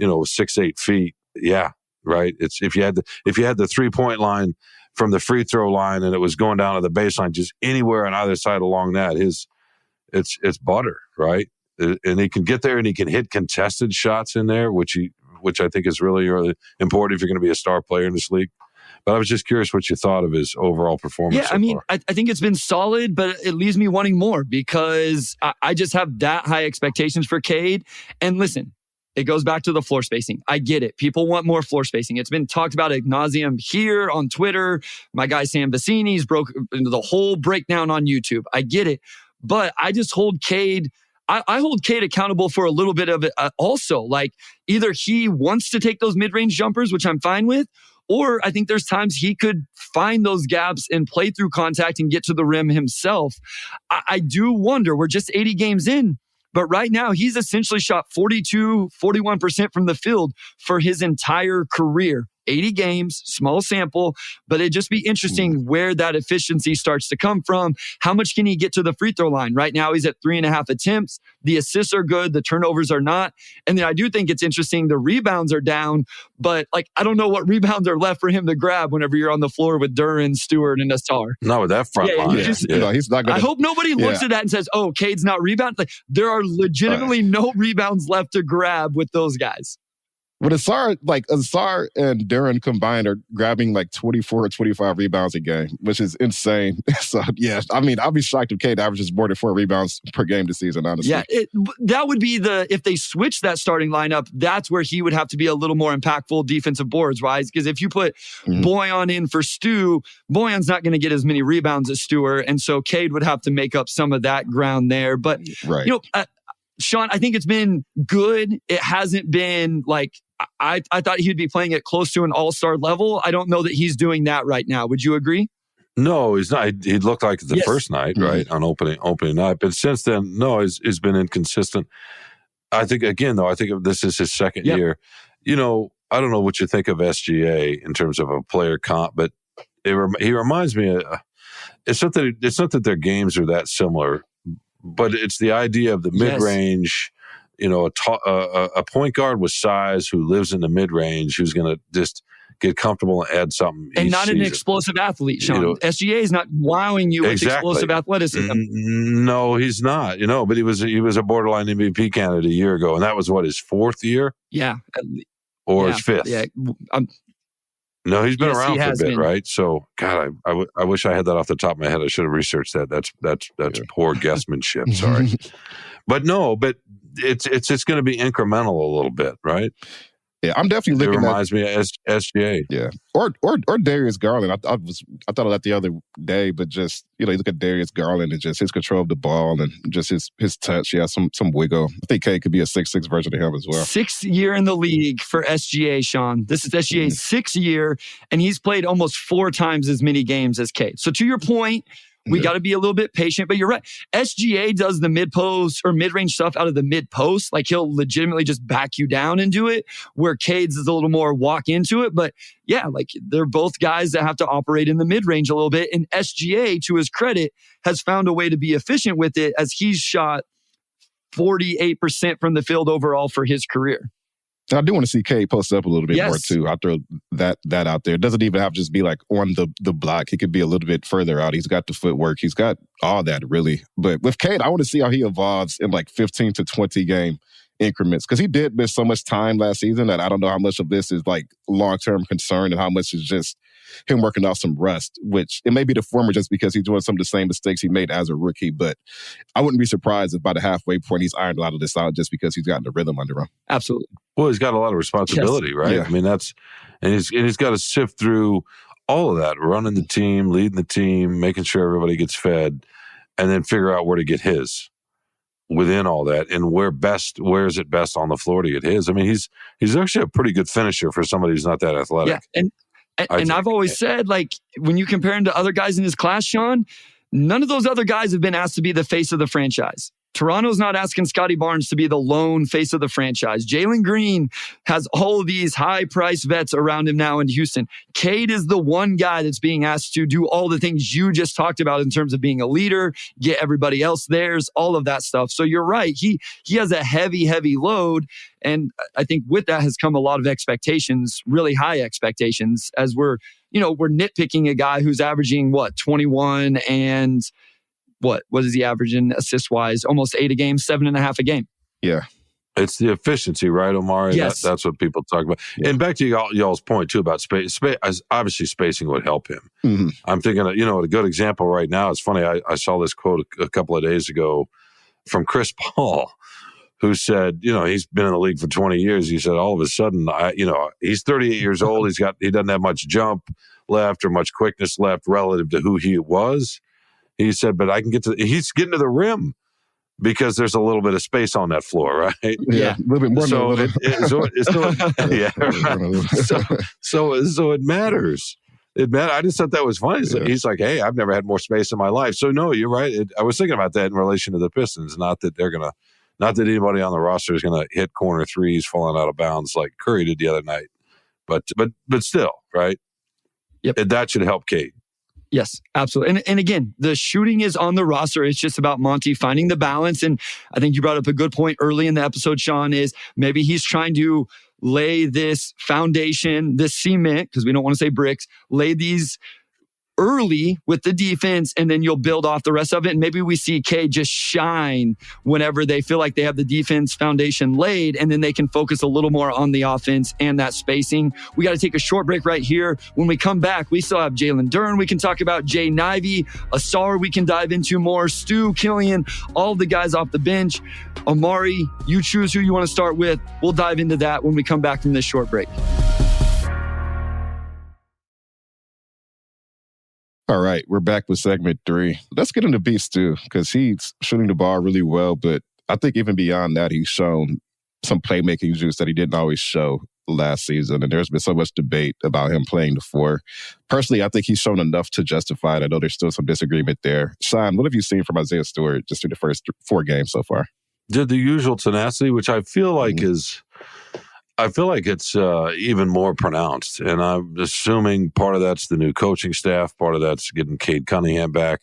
6-8 feet. Yeah. Right. It's if you had the 3-point line from the free throw line and it was going down to the baseline, just anywhere on either side along that, it's butter, right? And he can get there and he can hit contested shots in there, which I think is really, really important if you're going to be a star player in this league. But I was just curious what you thought of his overall performance. Yeah, so I mean, far. I think it's been solid, but it leaves me wanting more because I just have that high expectations for Cade. And listen, it goes back to the floor spacing. I get it. People want more floor spacing. It's been talked about ad nauseum here on Twitter. My guy Sam Vecini's broke into the whole breakdown on YouTube. I get it. But I just hold Cade. I hold Cade accountable for a little bit of it also. Like either he wants to take those mid-range jumpers, which I'm fine with, or I think there's times he could find those gaps and play through contact and get to the rim himself. I do wonder, we're just 80 games in, but right now he's essentially shot 41% from the field for his entire career. 80 games, small sample, but it'd just be interesting where that efficiency starts to come from. How much can he get to the free throw line? Right now, he's at 3.5 attempts. The assists are good. The turnovers are not. And then I do think it's interesting. The rebounds are down, but I don't know what rebounds are left for him to grab whenever you're on the floor with Duren, Stewart, and Nassar. Not with that front line. He's not gonna, I hope nobody looks at that and says, oh, Cade's not rebounding. There are legitimately no rebounds left to grab with those guys. But Asar and Duren combined are grabbing 24 or 25 rebounds a game, which is insane. So, yeah, I mean, I'll be shocked if Cade averages more than 4 rebounds per game this season, honestly. Yeah, that would be if they switch that starting lineup, that's where he would have to be a little more impactful defensive boards, right? Because if you put Boyan in for Stu, Boyan's not going to get as many rebounds as Stewart. And so Cade would have to make up some of that ground there. But, Shawn, I think it's been good. It hasn't been I thought he'd be playing it close to an all-star level. I don't know that he's doing that right now. Would you agree? No, he's not. He looked like the first night, right, on opening night. But since then, no, he's been inconsistent. I think, again, though, this is his second year. I don't know what you think of SGA in terms of a player comp, but he reminds me of, it's not that their games are that similar, but it's the idea of the mid-range, a point guard with size who lives in the mid-range, who's going to just get comfortable and add something. And not an explosive athlete, Shawn. SGA is not wowing you with explosive athleticism. No, he's not, but he was a borderline MVP candidate a year ago. And that was his 4th year? Yeah. Or his 5th? Yeah. No, he's been around for a bit, right? So, God, I wish I had that off the top of my head. I should have researched that. That's poor guessmanship. Sorry, but it's going to be incremental a little bit, right? Yeah, I'm definitely looking. It reminds me of SGA. Yeah, or Darius Garland. I thought of that the other day, but just you look at Darius Garland and just his control of the ball and just his touch. Yeah, some wiggle. I think Cade could be a 6'6" version of him as well. 6th year in the league for SGA, Shawn. This is SGA's 6th year, and he's played almost 4 times as many games as Cade. So to your point, we got to be a little bit patient, but you're right. SGA does the mid-post or mid-range stuff out of the mid-post. He'll legitimately just back you down and do it, where Cade's is a little more walk into it. But yeah, they're both guys that have to operate in the mid-range a little bit. And SGA, to his credit, has found a way to be efficient with it as he's shot 48% from the field overall for his career. I do want to see Cade post up a little bit more too. I'll throw that out there. It doesn't even have to just be on the block. He could be a little bit further out. He's got the footwork. He's got all that really. But with Cade, I want to see how he evolves in 15 to 20 game increments, because he did miss so much time last season that I don't know how much of this is long-term concern and how much is just him working off some rust, which it may be the former just because he's doing some of the same mistakes he made as a rookie. But I wouldn't be surprised if by the halfway point he's ironed a lot of this out just because he's gotten the rhythm under him. Absolutely. Well, he's got a lot of responsibility, right? Yeah. I mean, he's got to sift through all of that, running the team, leading the team, making sure everybody gets fed, and then figure out where to get his within all that, and where is it best on the floor to get his. I mean, he's actually a pretty good finisher for somebody who's not that athletic. Yeah, and I've always said, when you compare him to other guys in his class, Shawn, none of those other guys have been asked to be the face of the franchise. Toronto's not asking Scotty Barnes to be the lone face of the franchise. Jalen Green has all of these high-priced vets around him now in Houston. Cade is the one guy that's being asked to do all the things you just talked about in terms of being a leader, get everybody else theirs, all of that stuff. So you're right. He has a heavy, heavy load. And I think with that has come a lot of expectations, really high expectations, as we're nitpicking a guy who's averaging 21 and what is he averaging assist-wise? Almost 8 a game, 7.5 a game. Yeah. It's the efficiency, right, Omari? Yes. That's what people talk about. Yeah. And back to y'all's point, too, about space. Obviously, spacing would help him. Mm-hmm. I'm thinking, a good example right now, it's funny, I saw this quote a couple of days ago from Chris Paul, who said, he's been in the league for 20 years. He said, all of a sudden, he's 38 years old. He doesn't have much jump left or much quickness left relative to who he was. He said, but he's getting to the rim because there's a little bit of space on that floor, right? Yeah. A little bit more. So it matters. I just thought that was funny. Yeah. He's like, hey, I've never had more space in my life. So no, you're right. I was thinking about that in relation to the Pistons. Not that anybody on the roster is going to hit corner threes falling out of bounds like Curry did the other night. But still, right? Yep. That should help Cade. Yes, absolutely. And again, the shooting is on the roster. It's just about Monty finding the balance. And I think you brought up a good point early in the episode, Shawn, is maybe he's trying to lay this foundation, this cement, because we don't want to say bricks, lay these early with the defense, and then you'll build off the rest of it. And maybe we see Cade just shine whenever they feel like they have the defense foundation laid, and then they can focus a little more on the offense and that spacing. We got to take a short break right here. When we come back, we still have Jalen Duren. We can talk about Jay Nivey, Asar we can dive into more, Stu, Killian, all the guys off the bench. Omari, you choose who you want to start with. We'll dive into that when we come back from this short break. All right, we're back with segment 3. Let's get into Beast too, because he's shooting the ball really well, but I think even beyond that, he's shown some playmaking juice that he didn't always show last season, and there's been so much debate about him playing the 4. Personally, I think he's shown enough to justify it. I know there's still some disagreement there. Shawn, what have you seen from Isaiah Stewart just through the first 4 games so far? Did the usual tenacity, which I feel like it's even more pronounced. And I'm assuming part of that's the new coaching staff. Part of that's getting Cade Cunningham back.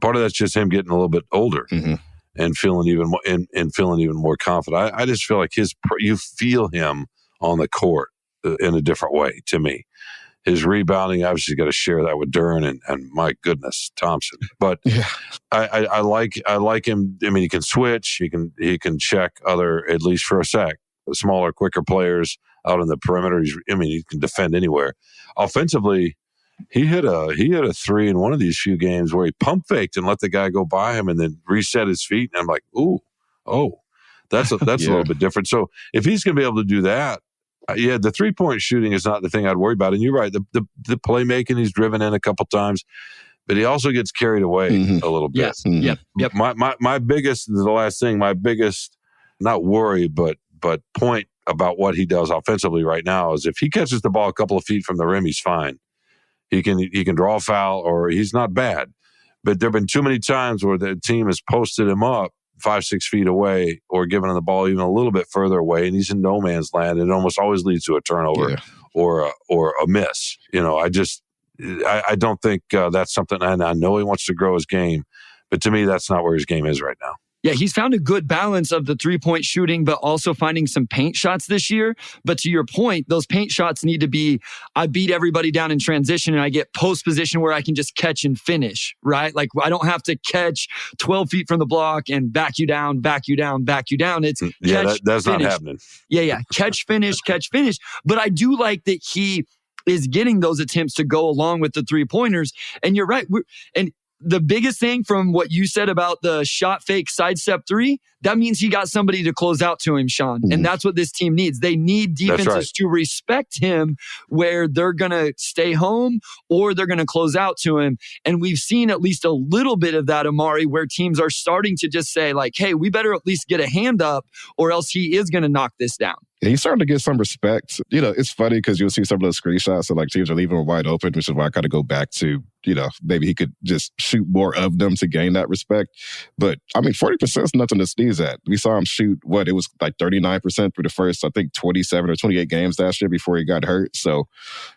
Part of that's just him getting a little bit older and feeling even more feeling even more confident. I just feel like you feel him on the court in a different way to me. His rebounding, obviously, got to share that with Duren and my goodness, Thompson. But yeah. I like him. I mean, he can switch. He can check other, at least for a sec, smaller, quicker players out on the perimeter. He can defend anywhere. Offensively, he hit a 3 in one of these few games where he pump faked and let the guy go by him and then reset his feet. And I'm like, that's a little bit different. So if he's going to be able to do that, the 3-point shooting is not the thing I'd worry about. And you're right, the playmaking, he's driven in a couple times, but he also gets carried away a little bit. Yes. Yep. My biggest, the last thing, my biggest, not worry, but point about what he does offensively right now is if he catches the ball a couple of feet from the rim, he's fine. He can draw a foul, or he's not bad. But there have been too many times where the team has posted him up 5-6 feet away or given him the ball even a little bit further away, and he's in no man's land. And it almost always leads to a turnover or a miss. I don't think that's something. And I know he wants to grow his game, but to me, that's not where his game is right now. Yeah, he's found a good balance of the 3-point shooting, but also finding some paint shots this year. But to your point, those paint shots need to be, I beat everybody down in transition and I get post position where I can just catch and finish, right? Like I don't have to catch 12 feet from the block and back you down. It's that's finish. Not happening. Yeah. Catch, finish. But I do like that he is getting those attempts to go along with the 3-pointers. And you're right. The biggest thing from what you said about the shot fake sidestep 3, that means he got somebody to close out to him, Shawn. And that's what this team needs. They need defenses to respect him where they're going to stay home or they're going to close out to him. And we've seen at least a little bit of that, Omari, where teams are starting to just say like, hey, we better at least get a hand up or else he is going to knock this down. Yeah, he's starting to get some respect. It's funny because you'll see some of those screenshots of like teams are leaving him wide open, which is why I kind of go back to, maybe he could just shoot more of them to gain that respect. But 40% is nothing to sneeze at. We saw him shoot it was like 39% for the first, I think 27 or 28 games last year before he got hurt. So,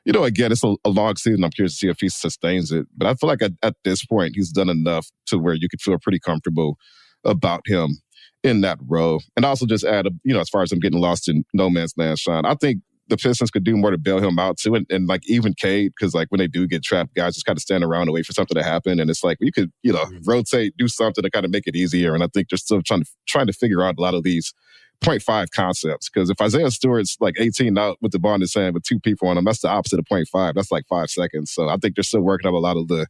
again, it's a long season. I'm curious to see if he sustains it. But I feel like at this point, he's done enough to where you could feel pretty comfortable about him in that role. And also just add, as far as him getting lost in no man's land, Shawn, I think the Pistons could do more to bail him out too. And like even Cade, because like when they do get trapped, guys just kind of stand around and wait for something to happen. And it's like, you could, rotate, do something to kind of make it easier. And I think they're still trying to figure out a lot of these 0.5 concepts. Because if Isaiah Stewart's like 18 out with the ball in his hand with two people on him, that's the opposite of 0.5. That's like 5 seconds. So I think they're still working on a lot of the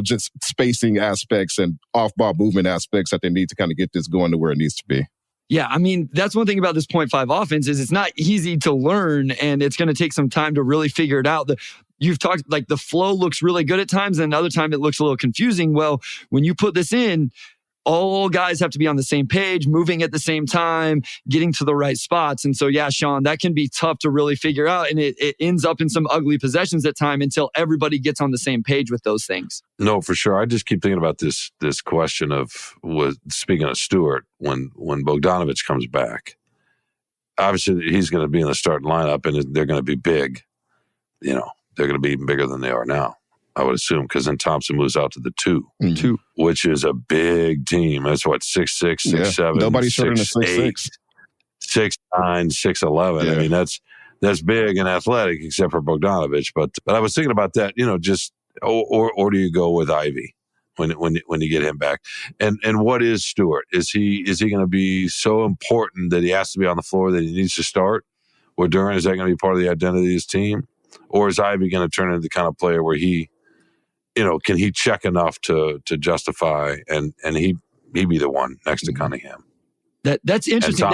just spacing aspects and off-ball movement aspects that they need to kind of get this going to where it needs to be. Yeah, that's one thing about this 0.5 offense is it's not easy to learn, and it's going to take some time to really figure it out. You've talked, like the flow looks really good at times, and another time it looks a little confusing. Well, when you put this in, all guys have to be on the same page, moving at the same time, getting to the right spots. And so, yeah, Shawn, that can be tough to really figure out. And it ends up in some ugly possessions at time until everybody gets on the same page with those things. No, for sure. I just keep thinking about this question of, speaking of Stewart, when Bogdanovich comes back, obviously he's going to be in the starting lineup and they're going to be big. They're going to be even bigger than they are now, I would assume, because then Thompson moves out to the 2, which is a big team. That's what, 6'6", 6'7", nobody's shorter than 6'6", 6'9", 6'11". Yeah. That's big and athletic, except for Bogdanovich. But I was thinking about that. Just or do you go with Ivy when you get him back? And what is Stewart? Is he going to be so important that he has to be on the floor, that he needs to start? Or Duren, is that going to be part of the identity of his team? Or is Ivy going to turn into the kind of player where he, can he check enough to justify and he be the one next to Cunningham? That's interesting.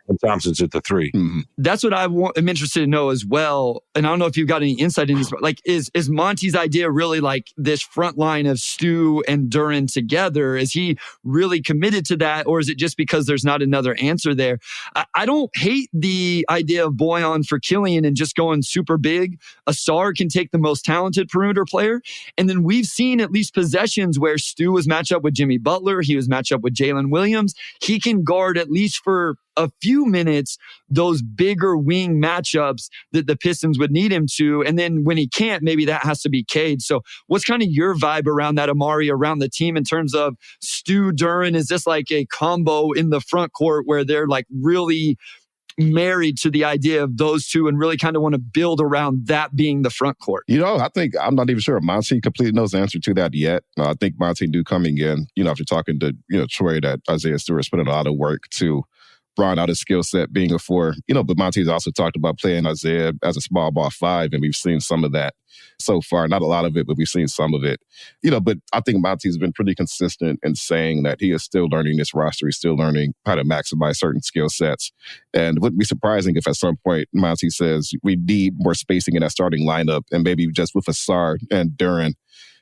And Thompson's at the 3. Mm-hmm. That's what I'm interested to know as well. And I don't know if you've got any insight in this, but like, is Monty's idea really like this front line of Stu and Duren together? Is he really committed to that? Or is it just because there's not another answer there? I don't hate the idea of Bojan for Killian and just going super big. Asar can take the most talented perimeter player. And then we've seen at least possessions where Stu was matched up with Jimmy Butler. He was matched up with Jalen Williams. He can guard at least for a few minutes those bigger wing matchups that the Pistons would need him to. And then when he can't, maybe that has to be Cade. So what's kind of your vibe around that, Amari, around the team in terms of Stu, Duren? Is this like a combo in the front court where they're like really married to the idea of those two and really kind of want to build around that being the front court? I think I'm not even sure if Monty completely knows the answer to that yet. I think Monty knew coming in, after talking to, Troy, that Isaiah Stewart's put in a lot of work to broaden out his skill set being a 4. But Monty's also talked about playing Isaiah as a small ball 5, and we've seen some of that so far. Not a lot of it, but we've seen some of it. But I think Monty's been pretty consistent in saying that he is still learning this roster. He's still learning how to maximize certain skill sets. And it wouldn't be surprising if at some point Monty says we need more spacing in that starting lineup, and maybe just with Asar and Duren,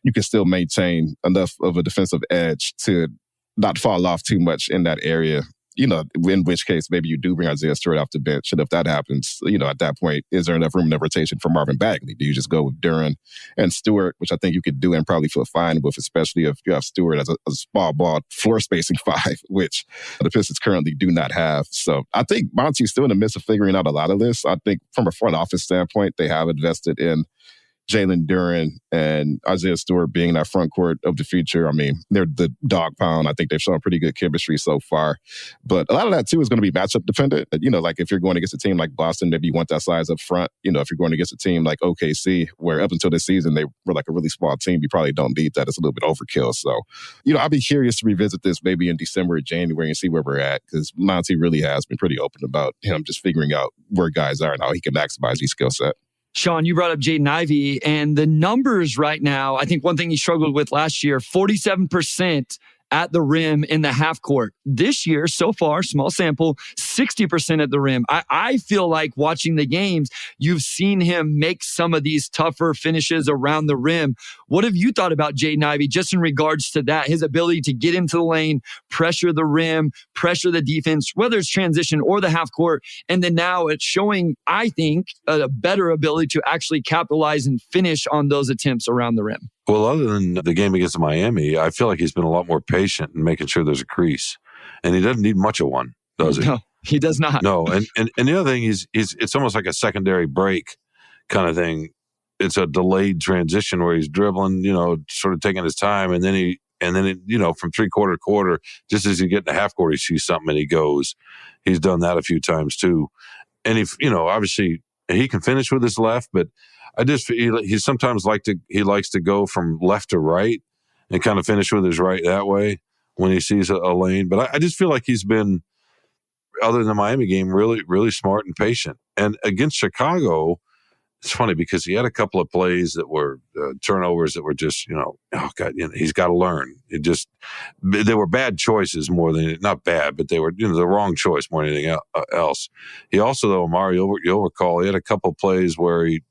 you can still maintain enough of a defensive edge to not fall off too much in that area. In which case, maybe you do bring Isaiah Stewart off the bench. And if that happens, at that point, is there enough room in the rotation for Marvin Bagley? Do you just go with Duren and Stewart, which I think you could do and probably feel fine with, especially if you have Stewart as a small ball floor spacing 5, which the Pistons currently do not have. So I think Monty's still in the midst of figuring out a lot of this. I think from a front office standpoint, they have invested in Jalen Duren and Isaiah Stewart being that front court of the future. They're the dog pound. I think they've shown pretty good chemistry so far. But a lot of that, too, is going to be matchup dependent. Like if you're going against a team like Boston, maybe you want that size up front. If you're going against a team like OKC, where up until this season, they were like a really small team, you probably don't need that. It's a little bit overkill. So, I'll be curious to revisit this maybe in December or January and see where we're at, because Monty really has been pretty open about him just figuring out where guys are and how he can maximize his skill set. Shawn, you brought up Jaden Ivey, and the numbers right now, I think one thing he struggled with last year, 47% at the rim in the half court. This year, so far, small sample, 60% at the rim. I feel like watching the games, you've seen him make some of these tougher finishes around the rim. What have you thought about Jaden Ivey just in regards to that? His ability to get into the lane, pressure the rim, pressure the defense, whether it's transition or the half court. And then now it's showing, I think, a better ability to actually capitalize and finish on those attempts around the rim. Well, other than the game against Miami, I feel like he's been a lot more patient in making sure there's a crease. And he doesn't need much of one, does he? No, he does not. No, and the other thing is it's almost like a secondary break kind of thing. It's a delayed transition where he's dribbling, sort of taking his time, and then from three-quarter to quarter, just as you get in the half court, he sees something and he goes. He's done that a few times too. And if obviously he can finish with his left, but he sometimes he likes to go from left to right and kind of finish with his right that way when he sees a lane. But I just feel like he's been, other than the Miami game, really, really smart and patient. And against Chicago, it's funny because he had a couple of plays that were turnovers that were just, he's got to learn. They were bad choices more than, not bad, but they were, the wrong choice more than anything else. He also, though, Amari, you'll recall, he had a couple of plays where he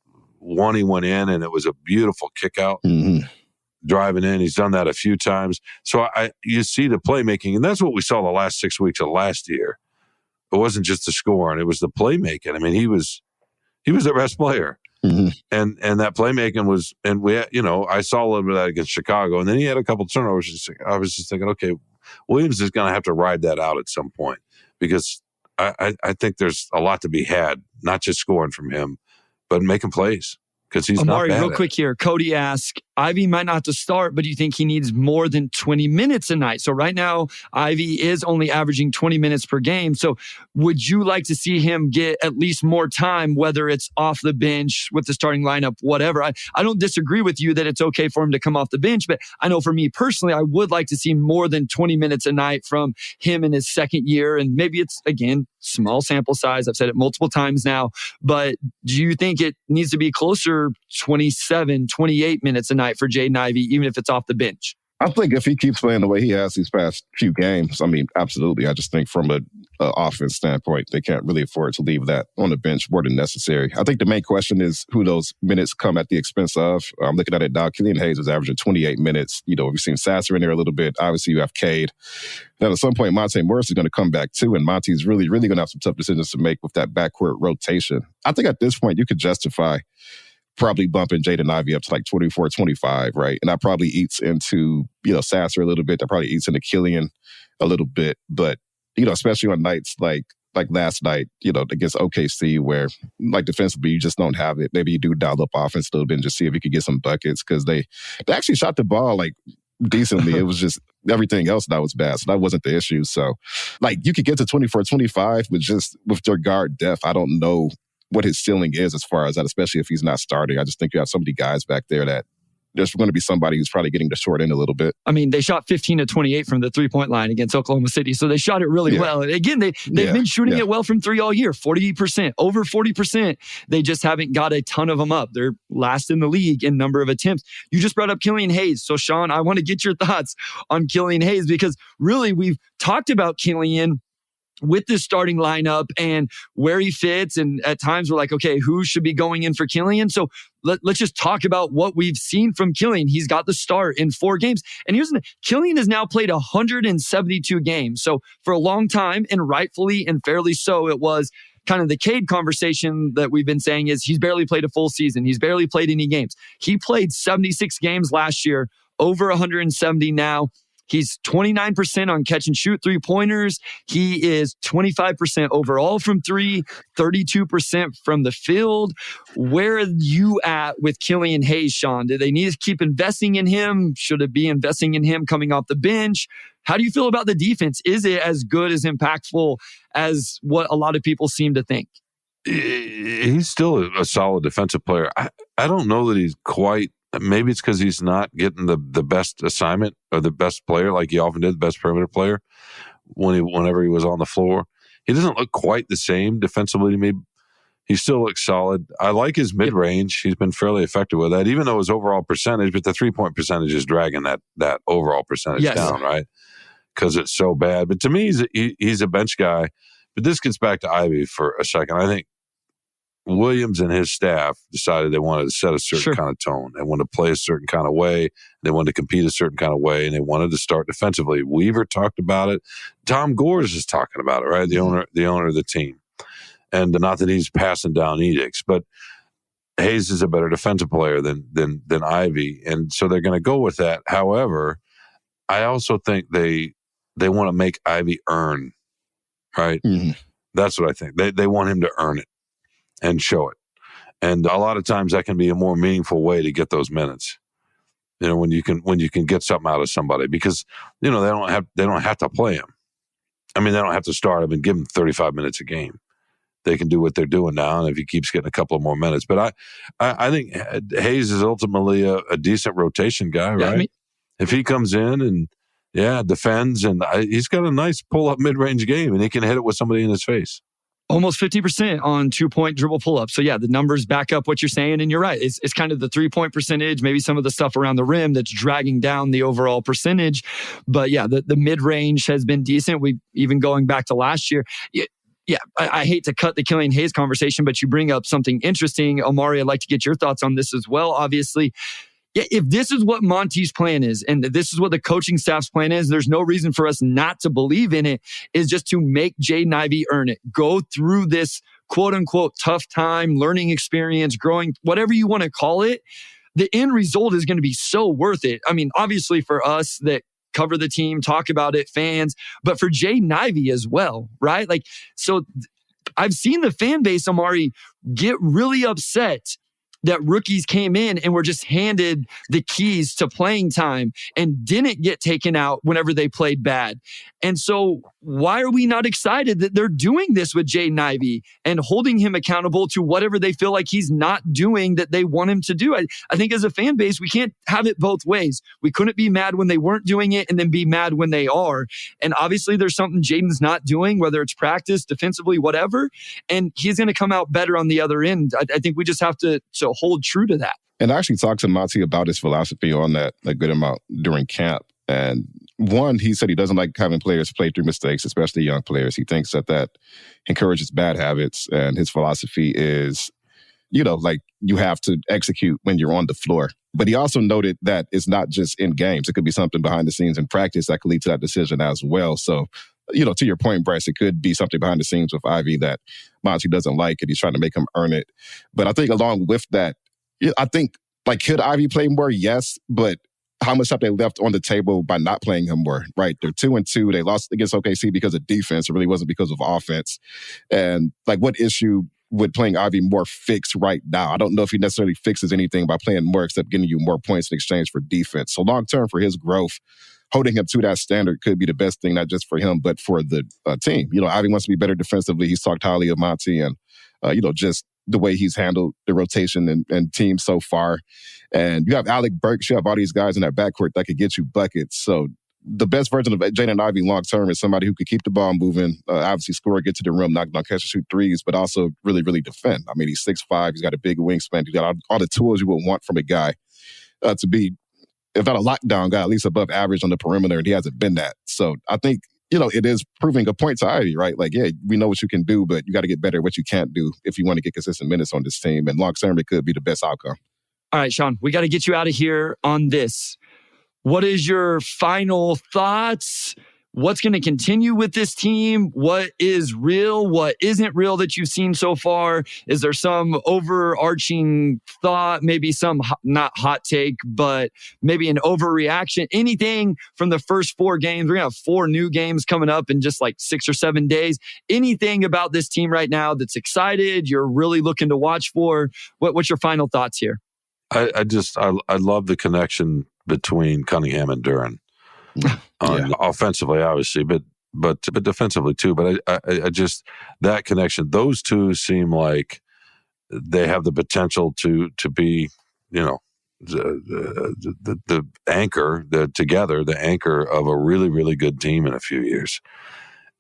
went in and it was a beautiful kick out. Mm-hmm. Driving in. He's done that a few times. So you see the playmaking, and that's what we saw the last 6 weeks of last year. It wasn't just the scoring, it was the playmaking. I mean, he was their best player. Mm-hmm. And that playmaking was, and I saw a little bit of that against Chicago, and then he had a couple of turnovers. I was just thinking, okay, Williams is going to have to ride that out at some point, because I think there's a lot to be had, not just scoring from him, but making plays. Because he's Amari, not bad real quick here. Cody asked, Ivey might not have to start, but do you think he needs more than 20 minutes a night? So right now, Ivey is only averaging 20 minutes per game. So would you like to see him get at least more time, whether it's off the bench with the starting lineup, whatever? I don't disagree with you that it's okay for him to come off the bench, but I know for me personally, I would like to see more than 20 minutes a night from him in his second year. And maybe it's, again, small sample size. I've said it multiple times now, but do you think it needs to be closer 27, 28 minutes a night for Jaden Ivey, even if it's off the bench? I think if he keeps playing the way he has these past few games, I mean, absolutely. I just think from a offense standpoint, they can't really afford to leave that on the bench more than necessary. I think the main question is who those minutes come at the expense of. I'm looking at it now. Killian Hayes was averaging 28 minutes. We've seen Sasser in there a little bit. Obviously, you have Cade. Then at some point, Monte Morris is going to come back too, and Monte's really, really going to have some tough decisions to make with that backcourt rotation. I think at this point, you could justify probably bumping Jaden Ivey up to like 24, 25, right? And that probably eats into, Sasser a little bit. That probably eats into Killian a little bit. But, especially on nights like last night, against OKC, where like defensively, you just don't have it. Maybe you do dial up offense a little bit and just see if you could get some buckets, because they actually shot the ball like decently. It was just everything else that was bad. So that wasn't the issue. So like you could get to 24, 25 with their guard depth. I don't know what his ceiling is as far as that, especially if he's not starting. I just think you have so many guys back there that there's going to be somebody who's probably getting the short end a little bit. I mean, they shot 15 to 28 from the three-point line against Oklahoma City, so they shot it really well. And again, they've been shooting it well from three all year, 40%, over 40%. They just haven't got a ton of them up. They're last in the league in number of attempts. You just brought up Killian Hayes. So, Shawn, I want to get your thoughts on Killian Hayes, because really we've talked about Killian with this starting lineup and where he fits. And at times we're like, okay, who should be going in for Killian? So let's just talk about what we've seen from Killian. He's got the start in 4 games. And Killian has now played 172 games. So for a long time, and rightfully and fairly so, it was kind of the Cade conversation that we've been saying is he's barely played a full season. He's barely played any games. He played 76 games last year, over 170 now. He's 29% on catch and shoot 3-pointers. He is 25% overall from 3, 32% from the field. Where are you at with Killian Hayes, Shawn? Do they need to keep investing in him? Should it be investing in him coming off the bench? How do you feel about the defense? Is it as good, as impactful as what a lot of people seem to think? He's still a solid defensive player. I don't know that he's quite. Maybe it's because he's not getting the best assignment or the best player like he often did, the best perimeter player whenever he was on the floor. He doesn't look quite the same defensively to me. He still looks solid. I like his mid-range. He's been fairly effective with that, even though his overall percentage, but the 3-point percentage is dragging that overall percentage down, right? Because it's so bad. But to me, he's a bench guy. But this gets back to Ivy for a second. I think Williams and his staff decided they wanted to set a certain kind of tone. They wanted to play a certain kind of way. They wanted to compete a certain kind of way, and they wanted to start defensively. Weaver talked about it. Tom Gores is talking about it, right? The owner of the team. And not that he's passing down edicts, but Hayes is a better defensive player than Ivy, and so they're going to go with that. However, I also think they want to make Ivy earn, right? Mm-hmm. That's what I think. They want him to earn it and show it, and a lot of times that can be a more meaningful way to get those minutes. When you can get something out of somebody, because they don't have to play him. I mean, they don't have to start him and give him 35 minutes a game. They can do what they're doing now, and if he keeps getting a couple of more minutes. But I think Hayes is ultimately a decent rotation guy, right? I mean, if he comes in and defends, and he's got a nice pull-up mid-range game, and he can hit it with somebody in his face. Almost 50% on 2-point dribble pull-up. So, the numbers back up what you're saying, and you're right. It's kind of the 3-point percentage, maybe some of the stuff around the rim that's dragging down the overall percentage. But, the mid-range has been decent. We even going back to last year. I hate to cut the Killian Hayes conversation, but you bring up something interesting. Omari, I'd like to get your thoughts on this as well. Obviously, if this is what Monty's plan is, and this is what the coaching staff's plan is, there's no reason for us not to believe in it, is just to make Jaden Ivey earn it. Go through this quote-unquote tough time, learning experience, growing, whatever you want to call it. The end result is going to be so worth it. I mean, obviously for us that cover the team, talk about it, fans, but for Jaden Ivey as well, right? So I've seen the fan base, Omari, get really upset that rookies came in and were just handed the keys to playing time and didn't get taken out whenever they played bad. And so why are we not excited that they're doing this with Jaden Ivey and holding him accountable to whatever they feel like he's not doing that they want him to do? I think as a fan base, we can't have it both ways. We couldn't be mad when they weren't doing it and then be mad when they are. And obviously there's something Jaden's not doing, whether it's practice, defensively, whatever, and he's going to come out better on the other end. I think we just have to hold true to that. And I actually talked to Monty about his philosophy on that a good amount during camp. And one, he said he doesn't like having players play through mistakes, especially young players. He thinks that encourages bad habits. And his philosophy is, you have to execute when you're on the floor. But he also noted that it's not just in games. It could be something behind the scenes in practice that could lead to that decision as well. So, to your point, Bryce, it could be something behind the scenes with Ivy that Monty doesn't like, and he's trying to make him earn it. But I think along with that, I think, could Ivy play more? Yes, but how much have they left on the table by not playing him more, right? They're 2-2. They lost against OKC because of defense. It really wasn't because of offense. And, what issue would playing Ivy more fix right now? I don't know if he necessarily fixes anything by playing more except getting you more points in exchange for defense. So long-term for his growth, holding him to that standard could be the best thing, not just for him, but for the team. Ivy wants to be better defensively. He's talked highly of Monty and, just the way he's handled the rotation and team so far. And you have Alec Burks, you have all these guys in that backcourt that could get you buckets. So the best version of Jaden Ivey long-term is somebody who could keep the ball moving, obviously score, get to the rim, knock down, catch and shoot threes, but also really, really defend. I mean, he's 6'5", he's got a big wingspan, he's got all the tools you would want from a guy to be, if not a lockdown guy, at least above average on the perimeter, and he hasn't been that. So I think, it is proving a point to Ivy, right? We know what you can do, but you got to get better at what you can't do if you want to get consistent minutes on this team. And long-term, it could be the best outcome. All right, Shawn, we got to get you out of here on this. What is your final thoughts? What's going to continue with this team? What is real? What isn't real that you've seen so far? Is there some overarching thought, maybe some not hot take, but maybe an overreaction? Anything from the first 4 games? We're going to have 4 new games coming up in just 6 or 7 days. Anything about this team right now that's excited, you're really looking to watch for? What's your final thoughts here? I love the connection between Cunningham and Duren. Offensively, obviously, but defensively too. But I just, that connection, those two seem like they have the potential to be, the anchor, the anchor of a really, really good team in a few years.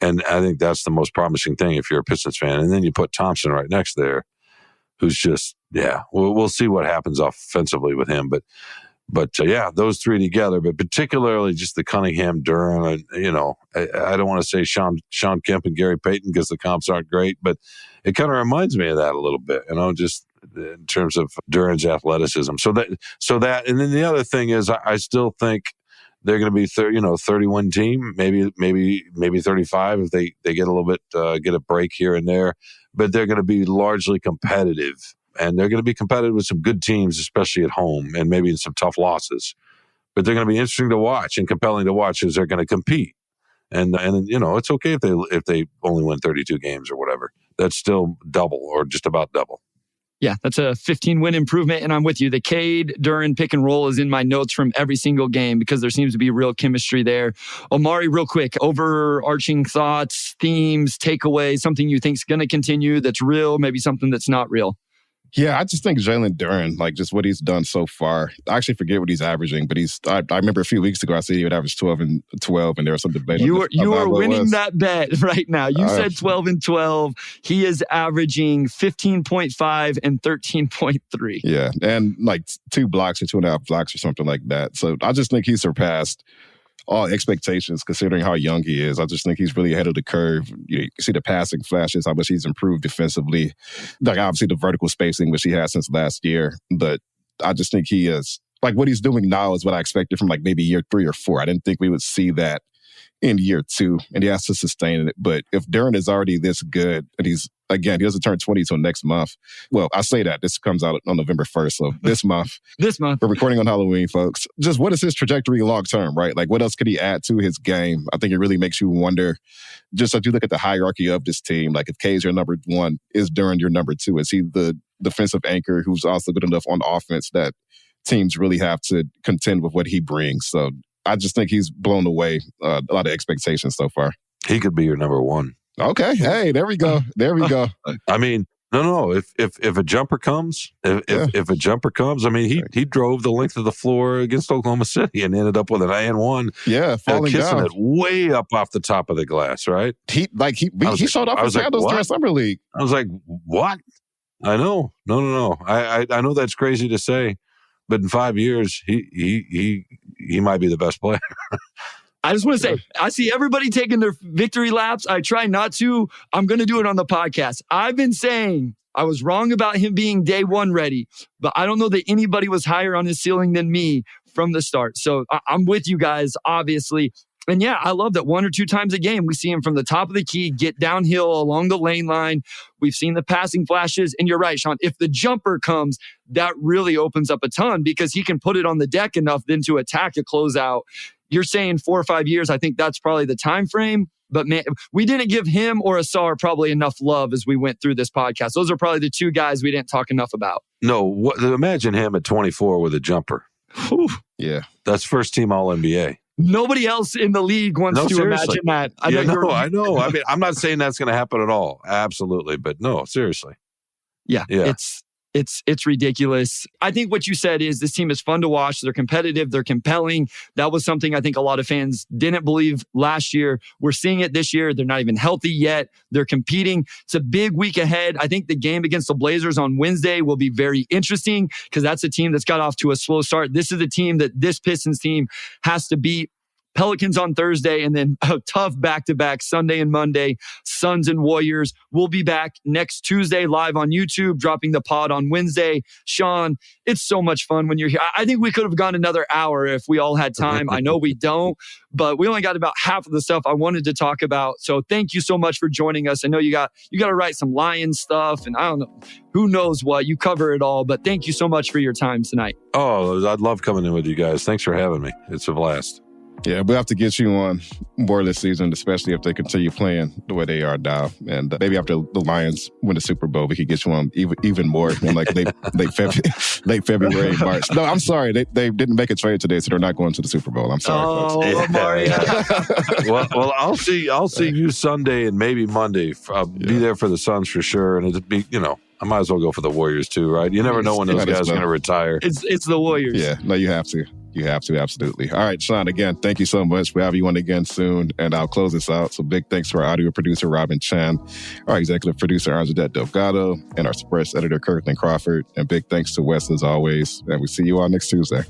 And I think that's the most promising thing if you're a Pistons fan. And then you put Thompson right next there, who's just, we'll see what happens offensively with him. But yeah, those three together, but particularly just the Cunningham, Duren, I don't want to say Sean Kemp and Gary Payton because the comps aren't great, but it kind of reminds me of that a little bit, just in terms of Duren's athleticism. So that, and then the other thing is I still think they're going to be 31 team, maybe 35 if they get a little bit, get a break here and there, but they're going to be largely competitive. And they're going to be competitive with some good teams, especially at home, and maybe in some tough losses. But they're going to be interesting to watch and compelling to watch as they're going to compete. And it's okay if they only win 32 games or whatever. That's still double or just about double. Yeah, that's a 15-win improvement, and I'm with you. The Cade, Duren pick and roll is in my notes from every single game because there seems to be real chemistry there. Omari, real quick, overarching thoughts, themes, takeaways, something you think is going to continue that's real, maybe something that's not real. Yeah, I just think Jalen Duren, just what he's done so far. I actually forget what he's averaging, but I remember a few weeks ago I said he would average 12 and 12, and there was some debate. You are winning that bet right now. You said 12 and 12. He is averaging 15.5 and 13.3. Yeah, and 2 blocks or 2.5 blocks or something like that. So I just think he surpassed all expectations considering how young he is. I just think he's really ahead of the curve. You see the passing flashes, how much he's improved defensively. Obviously the vertical spacing, which he has since last year. But I just think he is, what he's doing now is what I expected from maybe year 3 or 4. I didn't think we would see that in year 2, and he has to sustain it. But if Duren is already this good, and he doesn't turn 20 until next month. Well, I say that. This comes out on November 1st, so this month. We're recording on Halloween, folks. Just what is his trajectory long term, right? What else could he add to his game? I think it really makes you wonder, just as you look at the hierarchy of this team, if Kay's your number 1, is Duren your number 2? Is he the defensive anchor who's also good enough on offense that teams really have to contend with what he brings? So I just think he's blown away a lot of expectations so far. He could be your number 1. Okay. Hey, there we go. There we go. I mean, no. If a jumper comes, if a jumper comes, he drove the length of the floor against Oklahoma City and ended up with an and one. Yeah, falling kissing down. it way up off the top of the glass, right? He showed off his handles during Summer League. I was like, what? I know. No. I know that's crazy to say, but in 5 years, he might be the best player. I just want to say, I see everybody taking their victory laps. I try not to. I'm going to do it on the podcast. I've been saying I was wrong about him being day 1 ready, but I don't know that anybody was higher on his ceiling than me from the start. So I'm with you guys, obviously. And yeah, I love that 1 or 2 times a game, we see him from the top of the key, get downhill along the lane line. We've seen the passing flashes. And you're right, Shawn, if the jumper comes, that really opens up a ton because he can put it on the deck enough then to attack a closeout. You're saying 4 or 5 years. I think that's probably the time frame. But man, we didn't give him or Asar probably enough love as we went through this podcast. Those are probably the 2 guys we didn't talk enough about. No, imagine him at 24 with a jumper. Whew. Yeah. That's first team All-NBA. Nobody else in the league wants to imagine that. I know. I mean, I'm not saying that's going to happen at all. Absolutely. But no, seriously. Yeah. It's ridiculous. I think what you said is this team is fun to watch. They're competitive. They're compelling. That was something I think a lot of fans didn't believe last year. We're seeing it this year. They're not even healthy yet. They're competing. It's a big week ahead. I think the game against the Blazers on Wednesday will be very interesting because that's a team that's got off to a slow start. This is a team that this Pistons team has to beat. Pelicans on Thursday, and then a tough back-to-back Sunday and Monday, Suns and Warriors. We'll be back next Tuesday live on YouTube, dropping the pod on Wednesday. Shawn, it's so much fun when you're here. I think we could have gone another hour if we all had time. I know we don't, but we only got about half of the stuff I wanted to talk about. So thank you so much for joining us. I know you got to write some Lions stuff, and I don't know, who knows what. You cover it all, but thank you so much for your time tonight. Oh, I'd love coming in with you guys. Thanks for having me. It's a blast. Yeah, we'll have to get you on more this season, especially if they continue playing the way they are now. And maybe after the Lions win the Super Bowl, we could get you on even more in late February, March. No, I'm sorry. They didn't make a trade today, so they're not going to the Super Bowl. I'm sorry, folks. Well, I'll see you Sunday and maybe Monday. I'll be there for the Suns for sure. And it'd be, I might as well go for the Warriors too, right? You never know when those guys are going to retire. It's the Warriors. Yeah, no, you have to. You have to, absolutely. All right, Shawn, again, thank you so much. We'll have you on again soon, and I'll close this out. So big thanks to our audio producer, Robin Chan, our executive producer, Anjanette Delgado, and our sports editor, Kirkland Crawford. And big thanks to Wes, as always. And we'll see you all next Tuesday.